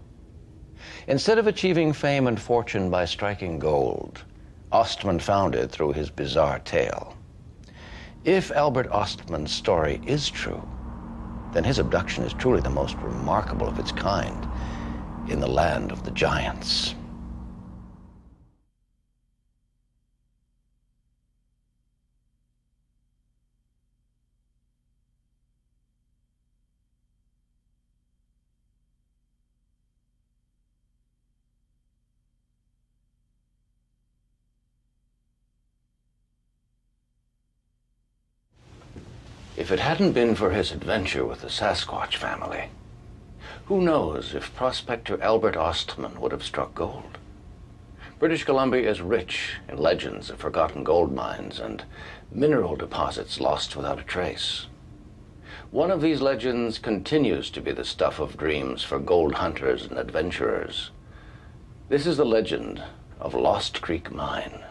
Instead of achieving fame and fortune by striking gold, Ostman found it through his bizarre tale. If Albert Ostman's story is true, then his abduction is truly the most remarkable of its kind in the land of the giants. If it hadn't been for his adventure with the Sasquatch family, who knows if prospector Albert Ostman would have struck gold? British Columbia is rich in legends of forgotten gold mines and mineral deposits lost without a trace. One of these legends continues to be the stuff of dreams for gold hunters and adventurers. This is the legend of Lost Creek Mine.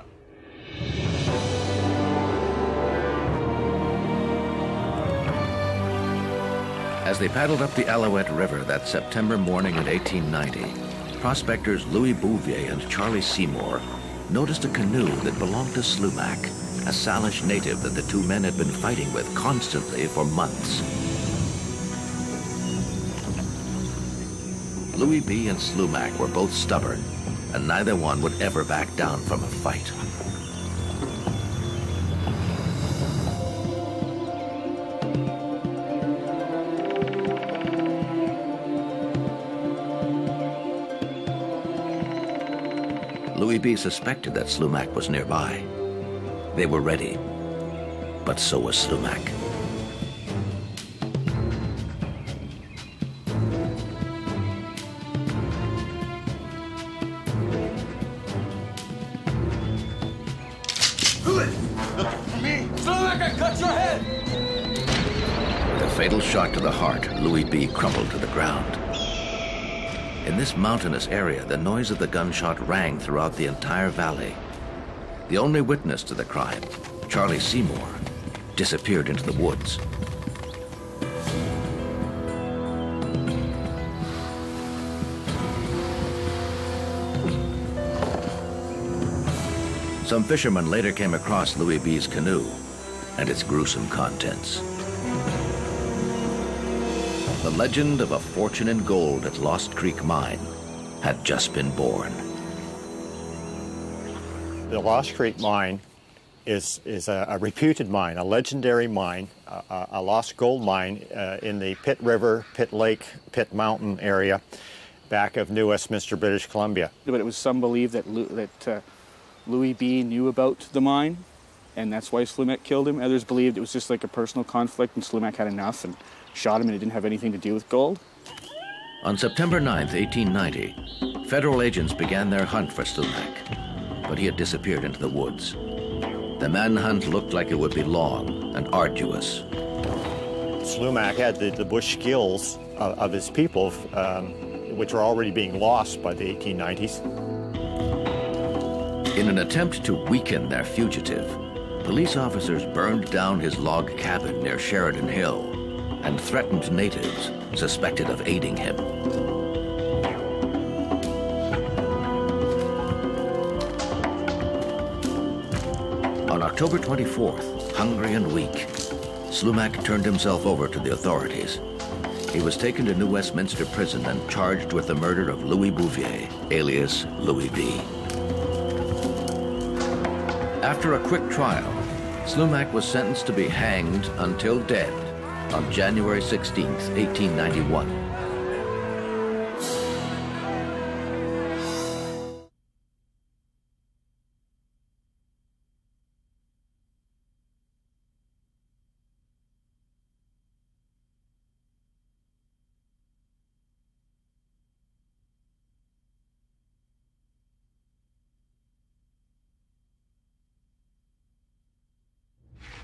As they paddled up the Alouette River that September morning in 1890, prospectors Louis Bouvier and Charlie Seymour noticed a canoe that belonged to Slumac, a Salish native that the two men had been fighting with constantly for months. Louis B. and Slumac were both stubborn, and neither one would ever back down from a fight. Louis B. suspected that Slumac was nearby. They were ready, but so was Slumac. Slumac, I cut your head! With a fatal shot to the heart, Louis B. crumpled to the ground. In this mountainous area, the noise of the gunshot rang throughout the entire valley. The only witness to the crime, Charlie Seymour, disappeared into the woods. Some fishermen later came across Louis B.'s canoe and its gruesome contents. The legend of a fortune in gold at Lost Creek Mine had just been born. The Lost Creek Mine is a reputed mine, a legendary mine, a lost gold mine in the Pitt River, Pitt Lake, Pitt Mountain area back of New Westminster, British Columbia. But it was some believe that Louis B. knew about the mine? and that's why Slumac killed him. Others believed it was just like a personal conflict and Slumac had enough and shot him and it didn't have anything to do with gold. On September 9th, 1890, federal agents began their hunt for Slumac, but he had disappeared into the woods. The manhunt looked like it would be long and arduous. Slumac had the bush skills of his people, which were already being lost by the 1890s. In an attempt to weaken their fugitive, police officers burned down his log cabin near Sheridan Hill and threatened natives suspected of aiding him. On October 24th, hungry and weak, Slumac turned himself over to the authorities. He was taken to New Westminster Prison and charged with the murder of Louis Bouvier, alias Louis V. After a quick trial, Slumac was sentenced to be hanged until dead on January 16, 1891.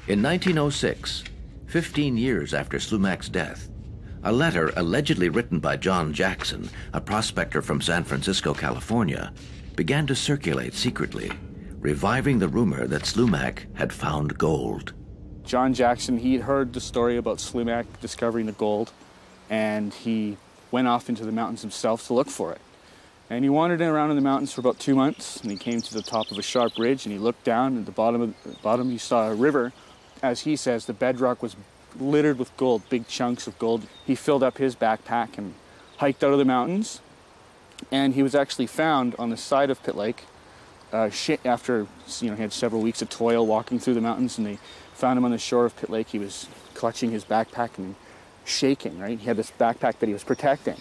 In 1906, 15 years after Slumac's death, a letter allegedly written by John Jackson, a prospector from San Francisco, California, began to circulate secretly, reviving the rumor that Slumac had found gold. John Jackson, he'd heard the story about Slumac discovering the gold, and he went off into the mountains himself to look for it. And he wandered around in the mountains for about 2 months, and he came to the top of a sharp ridge, and he looked down, and at the bottom he saw a river. As he says, the bedrock was littered with gold, big chunks of gold. He filled up his backpack and hiked out of the mountains, and he was actually found on the side of Pitt Lake after he had several weeks of toil walking through the mountains, and they found him on the shore of Pitt Lake. He was clutching his backpack and shaking, right? He had this backpack that he was protecting.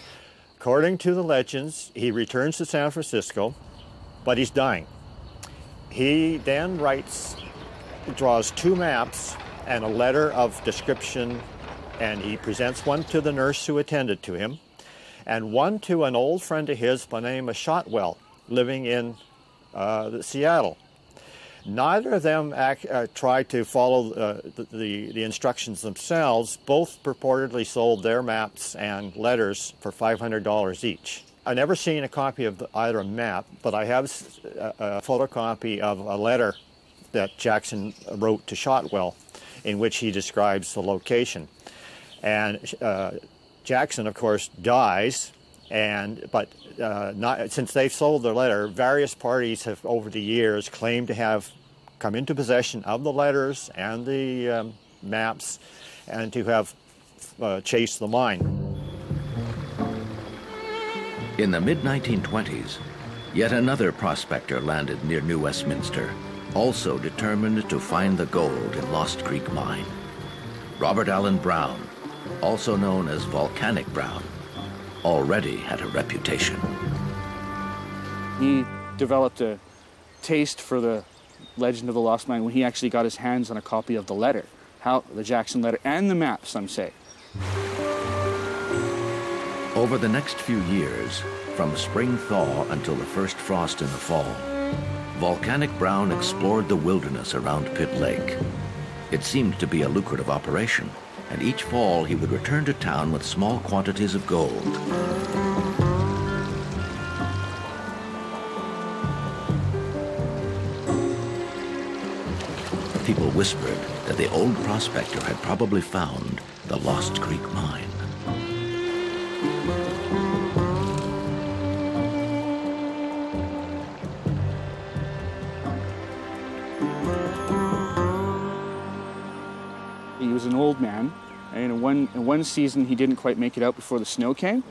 According to the legends, he returns to San Francisco, but he's dying. He then draws 2 maps and a letter of description, and he presents one to the nurse who attended to him, and one to an old friend of his by the name of Shotwell, living in Seattle. Neither of them tried to follow the instructions themselves. Both purportedly sold their maps and letters for $500 each. I've never seen a copy of either a map, but I have a photocopy of a letter that Jackson wrote to Shotwell, in which he describes the location. And Jackson, of course, dies, but since they've sold their letter, various parties have, over the years, claimed to have come into possession of the letters and the maps, and to have chased the mine. In the mid-1920s, yet another prospector landed near New Westminster, also determined to find the gold in Lost Creek Mine. Robert Allen Brown, also known as Volcanic Brown, already had a reputation. He developed a taste for the legend of the Lost Mine when he actually got his hands on a copy of the letter, the Jackson letter, and the map, some say. Over the next few years, from spring thaw until the first frost in the fall, Volcanic Brown explored the wilderness around Pitt Lake. It seemed to be a lucrative operation, and each fall he would return to town with small quantities of gold. People whispered that the old prospector had probably found the Lost Creek Mine. He was an old man, and in one season he didn't quite make it out before the snow came,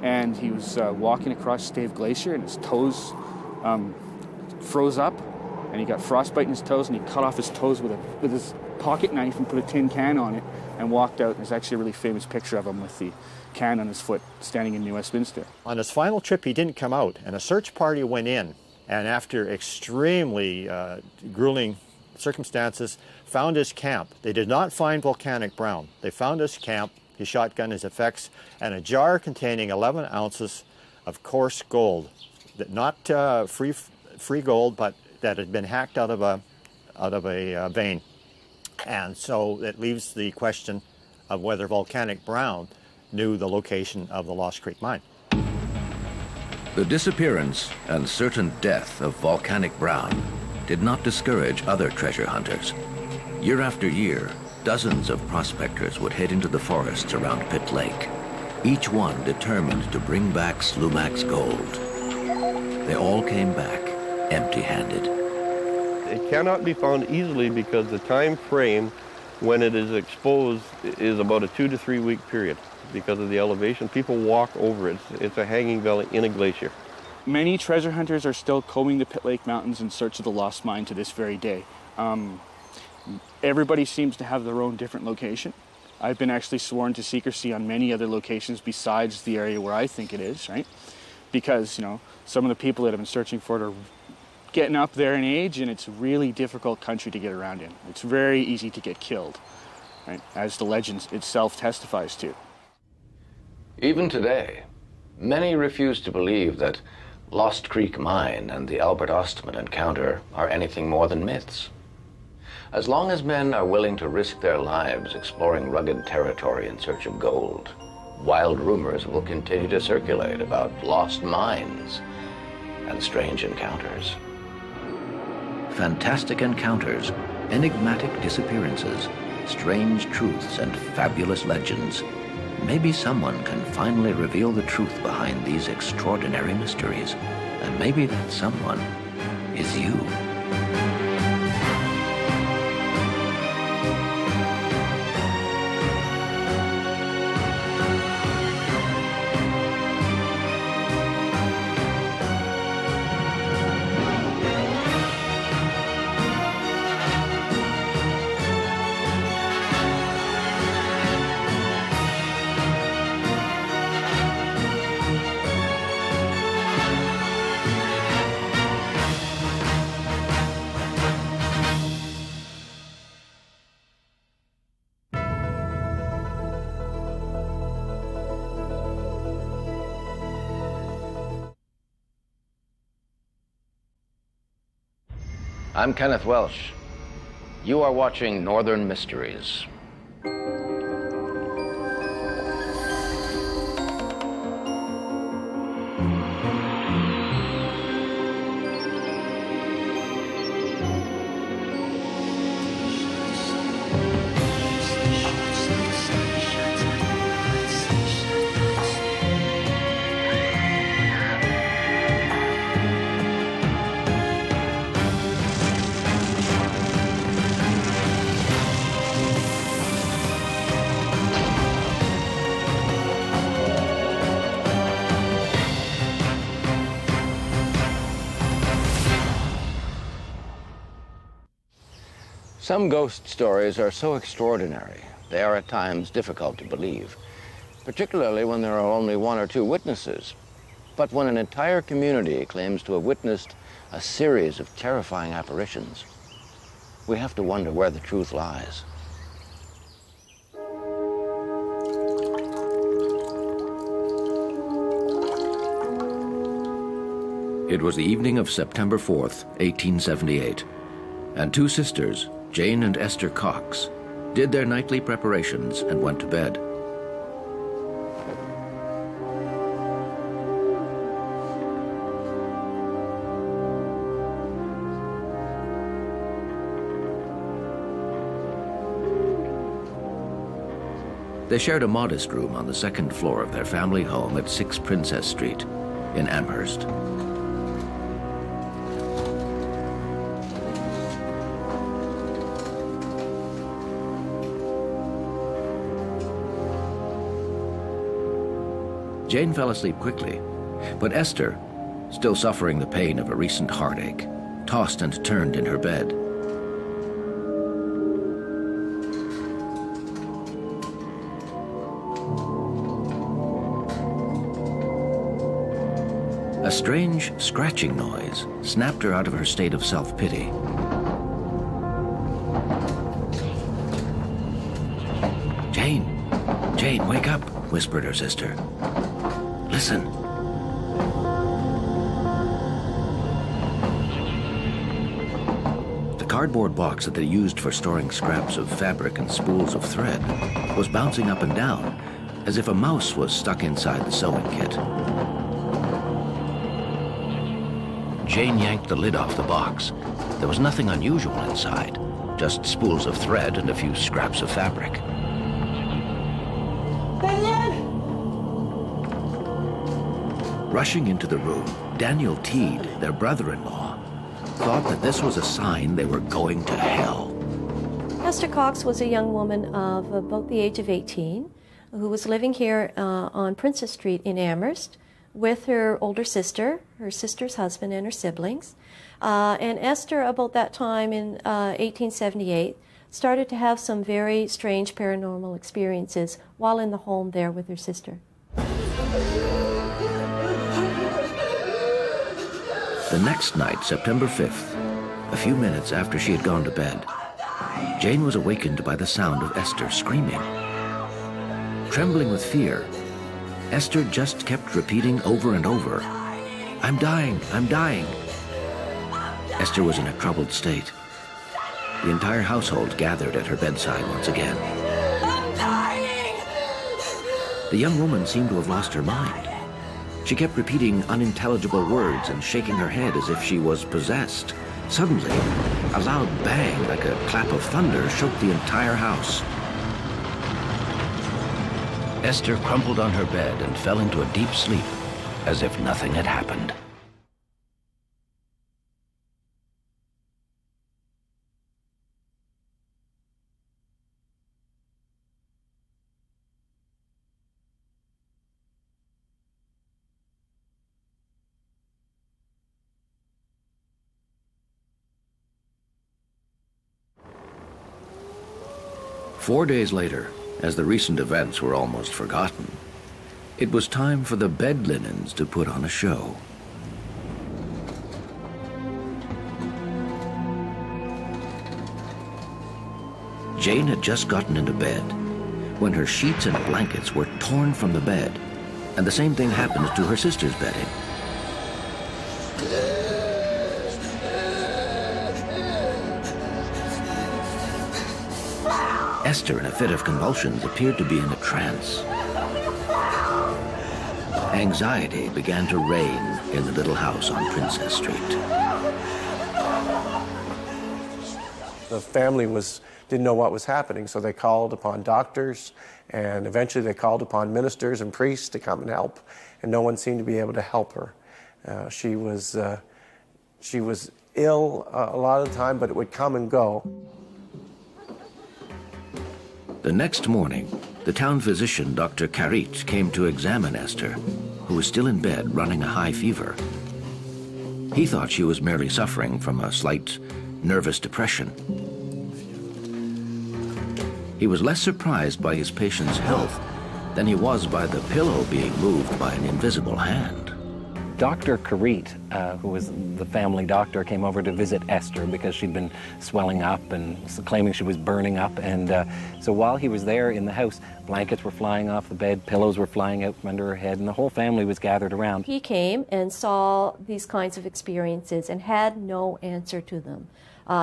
and he was walking across Stave Glacier, and his toes froze up, and he got frostbite in his toes, and he cut off his toes with his pocket knife and put a tin can on it and walked out. There's actually a really famous picture of him with the can on his foot standing in New Westminster. On his final trip, he didn't come out, and a search party went in, and after extremely grueling circumstances, found his camp. They did not find volcanic brown. They found his camp, his shotgun, his effects, and a jar containing 11 ounces of coarse gold. Not free gold, but that had been hacked out of a vein. And so it leaves the question of whether volcanic brown knew the location of the Lost Creek mine. The disappearance and certain death of volcanic brown did not discourage other treasure hunters. Year after year, dozens of prospectors would head into the forests around Pitt Lake, each one determined to bring back Slumac's gold. They all came back empty-handed. It cannot be found easily because the time frame when it is exposed is about a 2 to 3 week period. Because of the elevation, people walk over it. It's a hanging valley in a glacier. Many treasure hunters are still combing the Pitt Lake Mountains in search of the lost mine to this very day. Everybody seems to have their own different location. I've been actually sworn to secrecy on many other locations besides the area where I think it is, right? Because, you know, some of the people that have been searching for it are getting up there in age, and it's a really difficult country to get around in. It's very easy to get killed, right? As the legend itself testifies to. Even today, many refuse to believe that Lost Creek Mine and the Albert Ostman encounter are anything more than myths. As long as men are willing to risk their lives exploring rugged territory in search of gold, wild rumors will continue to circulate about lost mines and strange encounters. Fantastic encounters, enigmatic disappearances, strange truths, and fabulous legends. Maybe someone can finally reveal the truth behind these extraordinary mysteries. And maybe that someone is you. I'm Kenneth Welsh. You are watching Northern Mysteries. Some ghost stories are so extraordinary, they are at times difficult to believe, particularly when there are only 1 or 2 witnesses. But when an entire community claims to have witnessed a series of terrifying apparitions, we have to wonder where the truth lies. It was the evening of September 4th, 1878, and 2 sisters, Jane and Esther Cox, did their nightly preparations and went to bed. They shared a modest room on the 2nd floor of their family home at 6 Princess Street in Amherst. Jane fell asleep quickly, but Esther, still suffering the pain of a recent heartache, tossed and turned in her bed. A strange scratching noise snapped her out of her state of self-pity. "Jane, wake up," whispered her sister. "Listen." The cardboard box that they used for storing scraps of fabric and spools of thread was bouncing up and down, as if a mouse was stuck inside the sewing kit. Jane yanked the lid off the box. There was nothing unusual inside, just spools of thread and a few scraps of fabric. Rushing into the room, Daniel Teed, their brother-in-law, thought that this was a sign they were going to hell. Esther Cox was a young woman of about the age of 18 who was living here on Princess Street in Amherst with her older sister, her sister's husband, and her siblings. And Esther, about that time in 1878, started to have some very strange paranormal experiences while in the home there with her sister. The next night, September 5th, a few minutes after she had gone to bed, Jane was awakened by the sound of Esther screaming. Trembling with fear, Esther just kept repeating over and over, "I'm dying, I'm dying." Esther was in a troubled state. The entire household gathered at her bedside once again. "I'm dying!" The young woman seemed to have lost her mind. She kept repeating unintelligible words and shaking her head as if she was possessed. Suddenly, a loud bang like a clap of thunder shook the entire house. Esther crumpled on her bed and fell into a deep sleep, as if nothing had happened. Four days later, as the recent events were almost forgotten, it was time for the bed linens to put on a show. Jane had just gotten into bed when her sheets and blankets were torn from the bed, and the same thing happened to her sister's bedding. Esther, in a fit of convulsions, appeared to be in a trance. Anxiety began to reign in the little house on Princess Street. The family didn't know what was happening, so they called upon doctors, and eventually they called upon ministers and priests to come and help, and no one seemed to be able to help her. She was ill a lot of the time, but it would come and go. The next morning, the town physician, Dr. Carit, came to examine Esther, who was still in bed running a high fever. He thought she was merely suffering from a slight nervous depression. He was less surprised by his patient's health than he was by the pillow being moved by an invisible hand. Dr. Carit, who was the family doctor, came over to visit Esther because she'd been swelling up and claiming she was burning up. And so while he was there in the house, blankets were flying off the bed, pillows were flying out from under her head, and the whole family was gathered around. He came and saw these kinds of experiences and had no answer to them.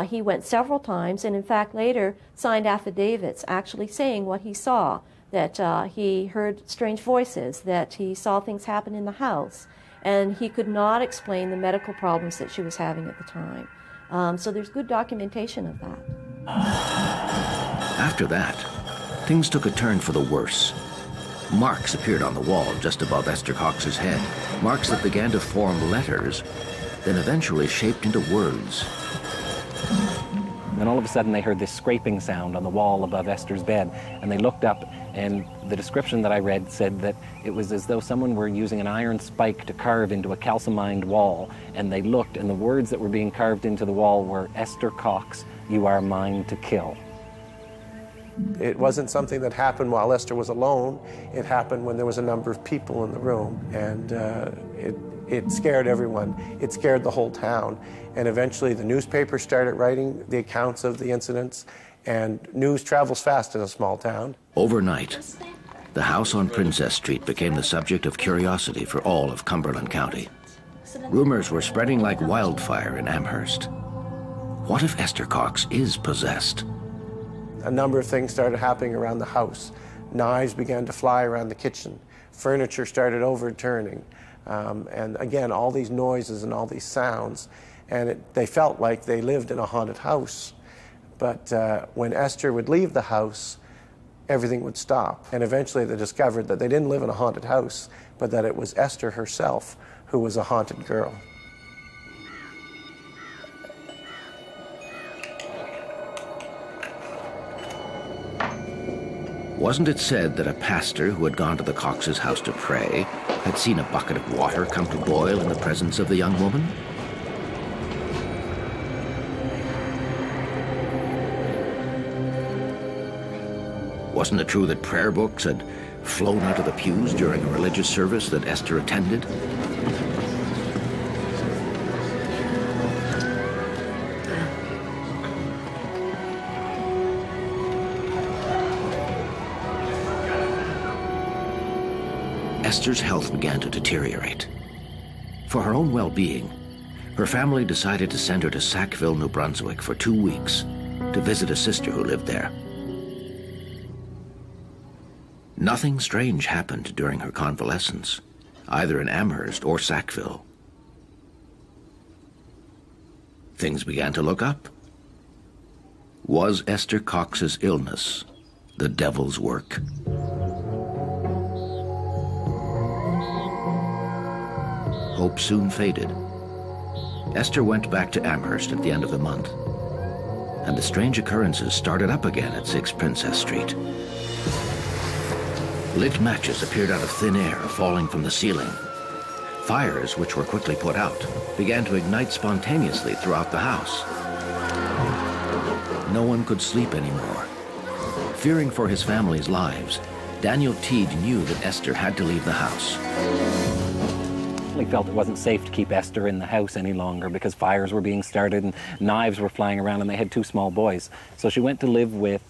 He went several times and in fact later signed affidavits actually saying what he saw, that he heard strange voices, that he saw things happen in the house. And he could not explain the medical problems that she was having at the time. So there's good documentation of that. After that, things took a turn for the worse. Marks appeared on the wall just above Esther Cox's head, marks that began to form letters, then eventually shaped into words. Then all of a sudden they heard this scraping sound on the wall above Esther's bed, and they looked up, and the description that I read said that it was as though someone were using an iron spike to carve into a calcimined wall, and they looked, and the words that were being carved into the wall were, "Esther Cox, you are mine to kill." It wasn't something that happened while Esther was alone. It happened when there was a number of people in the room, and it scared everyone. It scared the whole town. And eventually the newspapers started writing the accounts of the incidents, and news travels fast in a small town. Overnight, the house on Princess Street became the subject of curiosity for all of Cumberland County. Rumors were spreading like wildfire in Amherst. What if Esther Cox is possessed? A number of things started happening around the house. Knives began to fly around the kitchen. Furniture started overturning. And again, all these noises and all these sounds. And they felt like they lived in a haunted house. But when Esther would leave the house, everything would stop. And eventually they discovered that they didn't live in a haunted house, but that it was Esther herself who was a haunted girl. Wasn't it said that a pastor who had gone to the Cox's house to pray had seen a bucket of water come to boil in the presence of the young woman? Wasn't it true that prayer books had flown out of the pews during a religious service that Esther attended? Esther's health began to deteriorate. For her own well-being, her family decided to send her to Sackville, New Brunswick for 2 weeks to visit a sister who lived there. Nothing strange happened during her convalescence, either in Amherst or Sackville. Things began to look up. Was Esther Cox's illness the devil's work? Hope soon faded. Esther went back to Amherst at the end of the month, and the strange occurrences started up again at 6 Princess Street. Lit matches appeared out of thin air, falling from the ceiling. Fires, which were quickly put out, began to ignite spontaneously throughout the house. No one could sleep anymore. Fearing for his family's lives, Daniel Teed knew that Esther had to leave the house. He felt it wasn't safe to keep Esther in the house any longer because fires were being started and knives were flying around, and they had 2 small boys. So she went to live with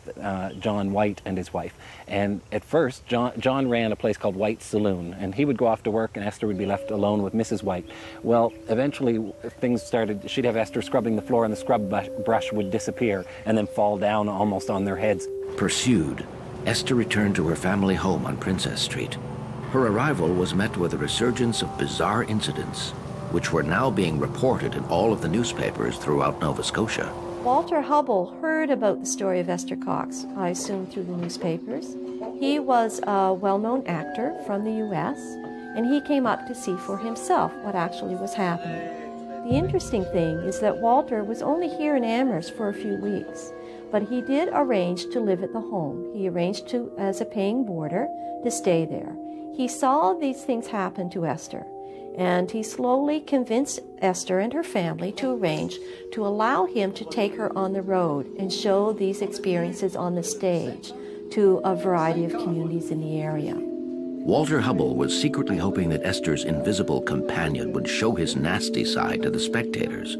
John White and his wife. And at first, John ran a place called White's Saloon, and he would go off to work and Esther would be left alone with Mrs. White. Well, eventually things started, she'd have Esther scrubbing the floor and the scrub brush would disappear and then fall down almost on their heads. Pursued, Esther returned to her family home on Princess Street. Her arrival was met with a resurgence of bizarre incidents, which were now being reported in all of the newspapers throughout Nova Scotia. Walter Hubble heard about the story of Esther Cox, I assume through the newspapers. He was a well-known actor from the U.S., and he came up to see for himself what actually was happening. The interesting thing is that Walter was only here in Amherst for a few weeks, but he did arrange to live at the home. He arranged to, as a paying boarder, to stay there. He saw these things happen to Esther, and he slowly convinced Esther and her family to arrange to allow him to take her on the road and show these experiences on the stage to a variety of communities in the area. Walter Hubble was secretly hoping that Esther's invisible companion would show his nasty side to the spectators.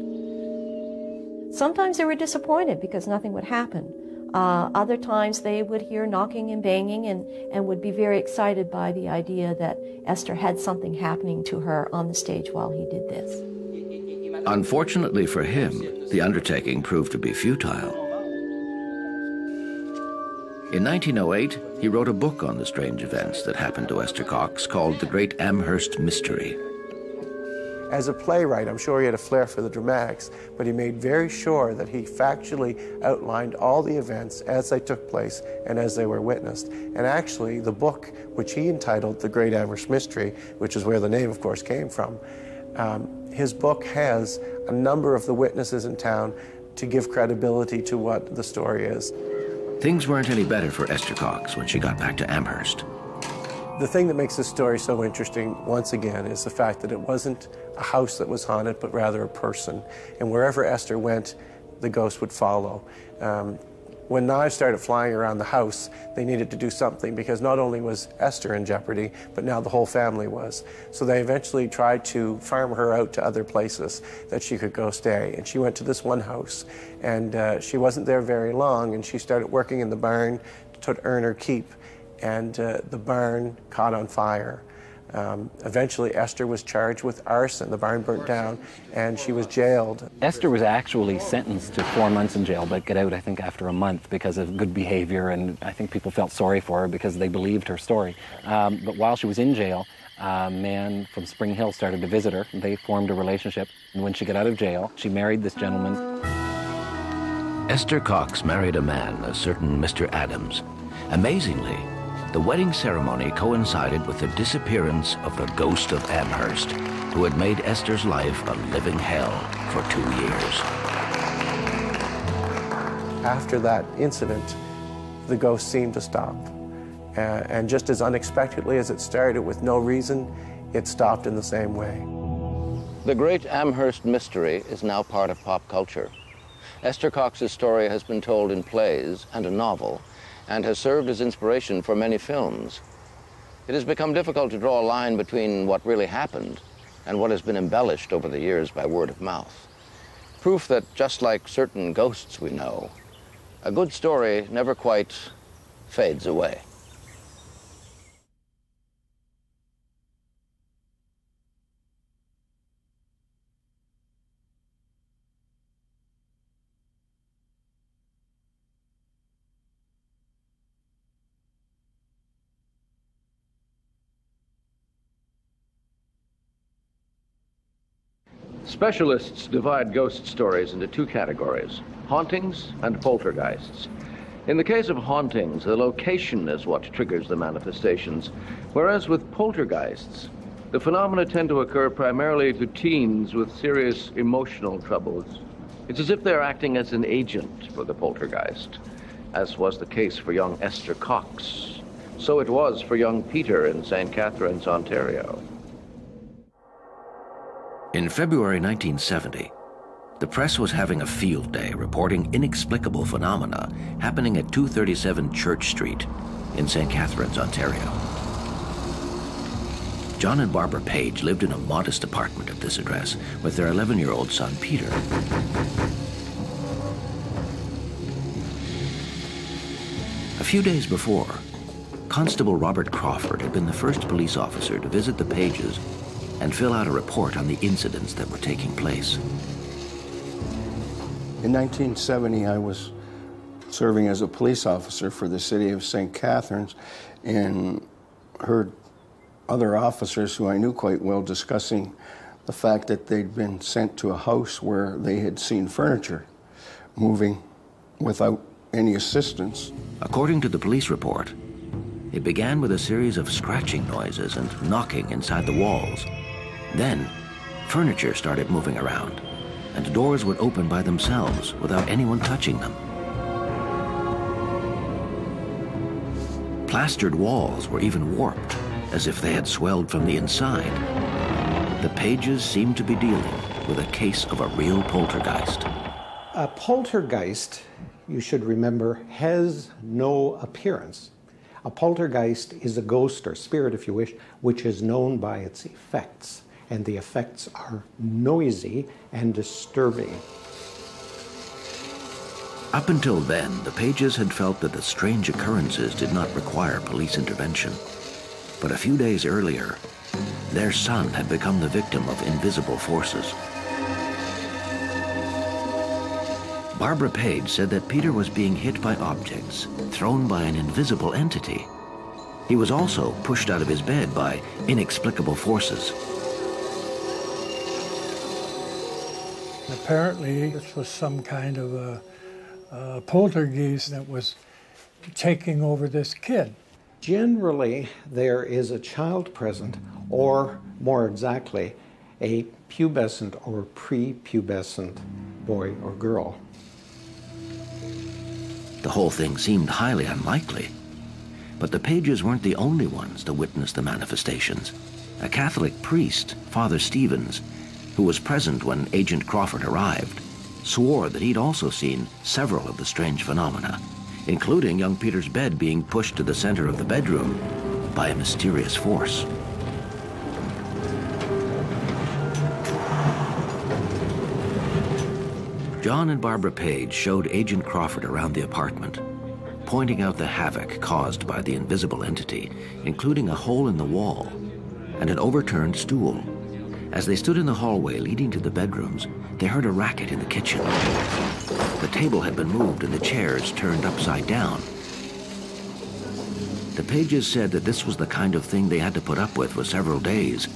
Sometimes they were disappointed because nothing would happen. Other times they would hear knocking and banging and would be very excited by the idea that Esther had something happening to her on the stage while he did this. Unfortunately for him, the undertaking proved to be futile. In 1908, he wrote a book on the strange events that happened to Esther Cox called The Great Amherst Mystery. As a playwright, I'm sure he had a flair for the dramatics, but he made very sure that he factually outlined all the events as they took place and as they were witnessed. And actually, the book, which he entitled The Great Amherst Mystery, which is where the name, of course, came from, his book has a number of the witnesses in town to give credibility to what the story is. Things weren't any better for Esther Cox when she got back to Amherst. The thing that makes this story so interesting, once again, is the fact that it wasn't a house that was haunted, but rather a person. And wherever Esther went, the ghost would follow. When knives started flying around the house, they needed to do something because not only was Esther in jeopardy, but now the whole family was. So they eventually tried to farm her out to other places that she could go stay. And she went to this one house, and she wasn't there very long, and she started working in the barn to earn her keep. and the barn caught on fire. Eventually, Esther was charged with arson. The barn burnt down, and she was jailed. Esther was actually sentenced to 4 months in jail, but got out, I think, after a month because of good behavior, and I think people felt sorry for her because they believed her story. But while she was in jail, a man from Spring Hill started to visit her. They formed a relationship, and when she got out of jail, she married this gentleman. Esther Cox married a man, a certain Mr. Adams. Amazingly, the wedding ceremony coincided with the disappearance of the ghost of Amherst, who had made Esther's life a living hell for 2 years. After that incident, the ghost seemed to stop. And just as unexpectedly as it started with no reason, it stopped in the same way. The great Amherst mystery is now part of pop culture. Esther Cox's story has been told in plays and a novel, and has served as inspiration for many films. It has become difficult to draw a line between what really happened and what has been embellished over the years by word of mouth. Proof that, just like certain ghosts we know, a good story never quite fades away. Specialists divide ghost stories into 2 categories, hauntings and poltergeists. In the case of hauntings, the location is what triggers the manifestations, whereas with poltergeists, the phenomena tend to occur primarily to teens with serious emotional troubles. It's as if they're acting as an agent for the poltergeist, as was the case for young Esther Cox. So it was for young Peter in St. Catharines, Ontario. In February 1970, the press was having a field day reporting inexplicable phenomena happening at 237 Church Street in St. Catharines, Ontario. John and Barbara Page lived in a modest apartment at this address with their 11-year-old son, Peter. A few days before, Constable Robert Crawford had been the first police officer to visit the Pages and fill out a report on the incidents that were taking place. In 1970, I was serving as a police officer for the city of St. Catharines and heard other officers who I knew quite well discussing the fact that they'd been sent to a house where they had seen furniture moving without any assistance. According to the police report, it began with a series of scratching noises and knocking inside the walls. Then, furniture started moving around, and doors would open by themselves without anyone touching them. Plastered walls were even warped, as if they had swelled from the inside. The Pages seemed to be dealing with a case of a real poltergeist. A poltergeist, you should remember, has no appearance. A poltergeist is a ghost or spirit, if you wish, which is known by its effects. And the effects are noisy and disturbing. Up until then, the Pages had felt that the strange occurrences did not require police intervention. But a few days earlier, their son had become the victim of invisible forces. Barbara Page said that Peter was being hit by objects thrown by an invisible entity. He was also pushed out of his bed by inexplicable forces. Apparently, this was some kind of a poltergeist that was taking over this kid. Generally, there is a child present, or more exactly, a pubescent or prepubescent boy or girl. The whole thing seemed highly unlikely, but the Pages weren't the only ones to witness the manifestations. A Catholic priest, Father Stevens, who was present when Agent Crawford arrived, swore that he'd also seen several of the strange phenomena, including young Peter's bed being pushed to the center of the bedroom by a mysterious force. John and Barbara Page showed Agent Crawford around the apartment. pointing out the havoc caused by the invisible entity, including a hole in the wall and an overturned stool. As they stood in the hallway leading to the bedrooms, they heard a racket in the kitchen. The table had been moved and the chairs turned upside down. The pages said that this was the kind of thing they had to put up with for several days.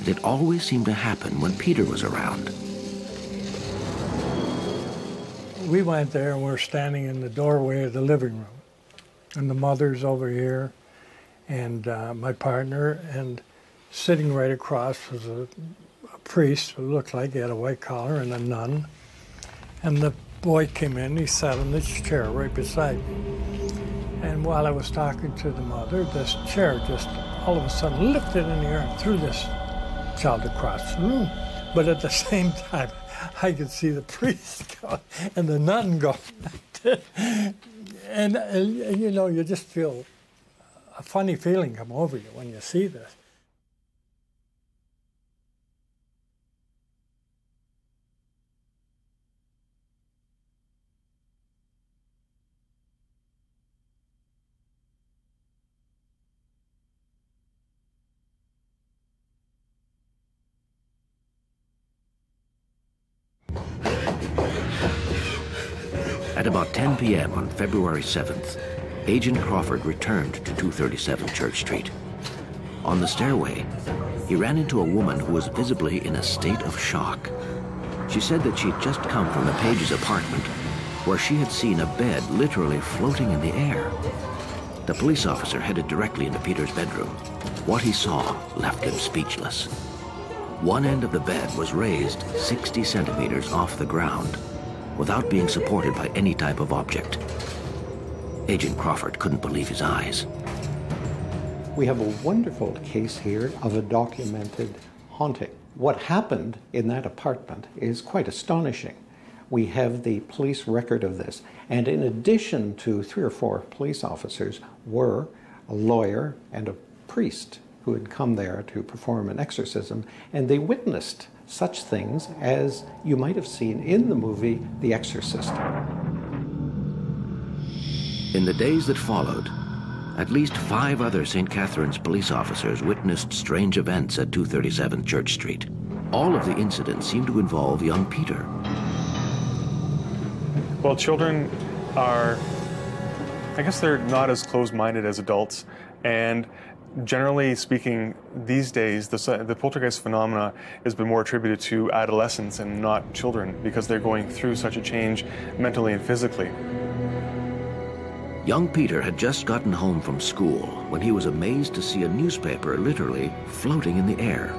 It always seemed to happen when Peter was around. We went there and we're standing in the doorway of the living room. And the mother's over here, and my partner, and sitting right across was a priest who looked like he had a white collar, and a nun. And the boy came in, he sat in this chair right beside me. And while I was talking to the mother, this chair just all of a sudden lifted in the air and threw this child across the room. But at the same time, I could see the priest go and the nun go. and you know, you just feel a funny feeling come over you when you see this. At about 10 p.m. on February 7th, Agent Crawford returned to 237 Church Street. On the stairway, he ran into a woman who was visibly in a state of shock. She said that she'd just come from the Pages' apartment, where she had seen a bed literally floating in the air. The police officer headed directly into Peter's bedroom. What he saw left him speechless. One end of the bed was raised 60 centimeters off the ground, without being supported by any type of object. Agent Crawford couldn't believe his eyes. We have a wonderful case here of a documented haunting. What happened in that apartment is quite astonishing. We have the police record of this, and in addition to 3 or 4 police officers were a lawyer and a priest who had come there to perform an exorcism, and they witnessed such things as you might have seen in the movie The Exorcist. In the days that followed, at least 5 other St. Catherine's police officers witnessed strange events at 237 Church Street. All of the incidents seemed to involve young Peter. Well, children are, I guess they're not as closed-minded as adults, and generally speaking, these days, the poltergeist phenomena has been more attributed to adolescents and not children, because they're going through such a change mentally and physically. Young Peter had just gotten home from school when he was amazed to see a newspaper literally floating in the air.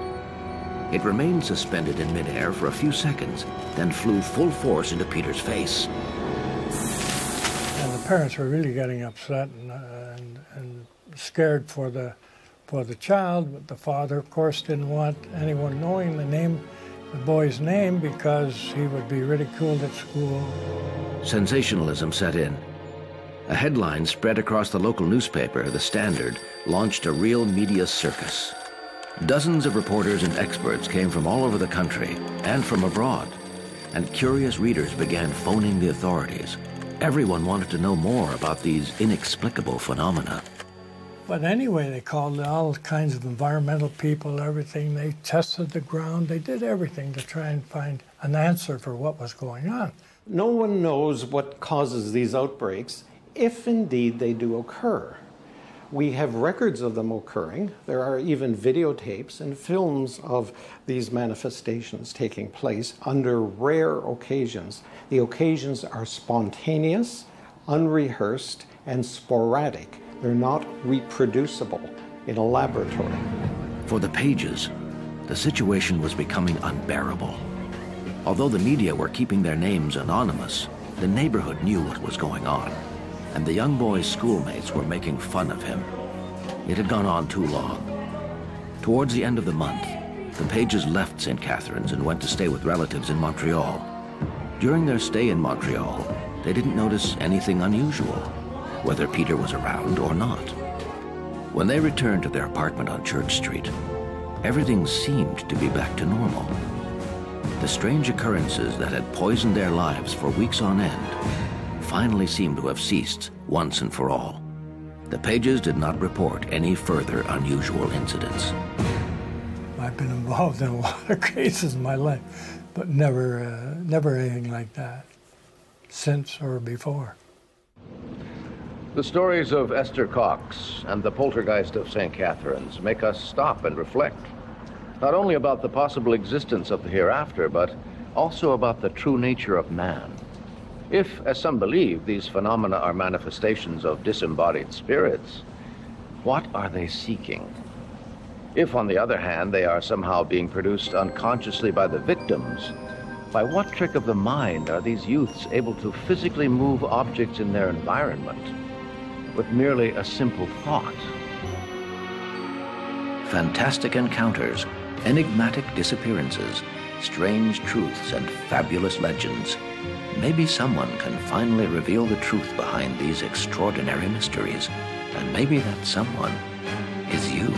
It remained suspended in midair for a few seconds, then flew full force into Peter's face. And the parents were really getting upset and scared for the child, but the father, of course, didn't want anyone knowing the boy's name, because he would be ridiculed at school. Sensationalism set in. A headline spread across the local newspaper, The Standard, launched a real media circus. Dozens of reporters and experts came from all over the country and from abroad, and curious readers began phoning the authorities. Everyone wanted to know more about these inexplicable phenomena. But anyway, they called all kinds of environmental people, everything. They tested the ground. They did everything to try and find an answer for what was going on. No one knows what causes these outbreaks, if indeed they do occur. We have records of them occurring. There are even videotapes and films of these manifestations taking place under rare occasions. The occasions are spontaneous, unrehearsed, and sporadic. They're not reproducible in a laboratory. For the Pages, the situation was becoming unbearable. Although the media were keeping their names anonymous, the neighborhood knew what was going on, and the young boy's schoolmates were making fun of him. It had gone on too long. Towards the end of the month, the Pages left St. Catherine's and went to stay with relatives in Montreal. During their stay in Montreal, they didn't notice anything unusual, whether Peter was around or not. When they returned to their apartment on Church Street, everything seemed to be back to normal. The strange occurrences that had poisoned their lives for weeks on end finally seemed to have ceased once and for all. The pages did not report any further unusual incidents. I've been involved in a lot of cases in my life, but never anything like that, since or before. The stories of Esther Cox and the poltergeist of St. Catharines make us stop and reflect, not only about the possible existence of the hereafter, but also about the true nature of man. If, as some believe, these phenomena are manifestations of disembodied spirits, what are they seeking? If, on the other hand, they are somehow being produced unconsciously by the victims, by what trick of the mind are these youths able to physically move objects in their environment with merely a simple thought? Fantastic encounters, enigmatic disappearances, strange truths, and fabulous legends. Maybe someone can finally reveal the truth behind these extraordinary mysteries, and maybe that someone is you.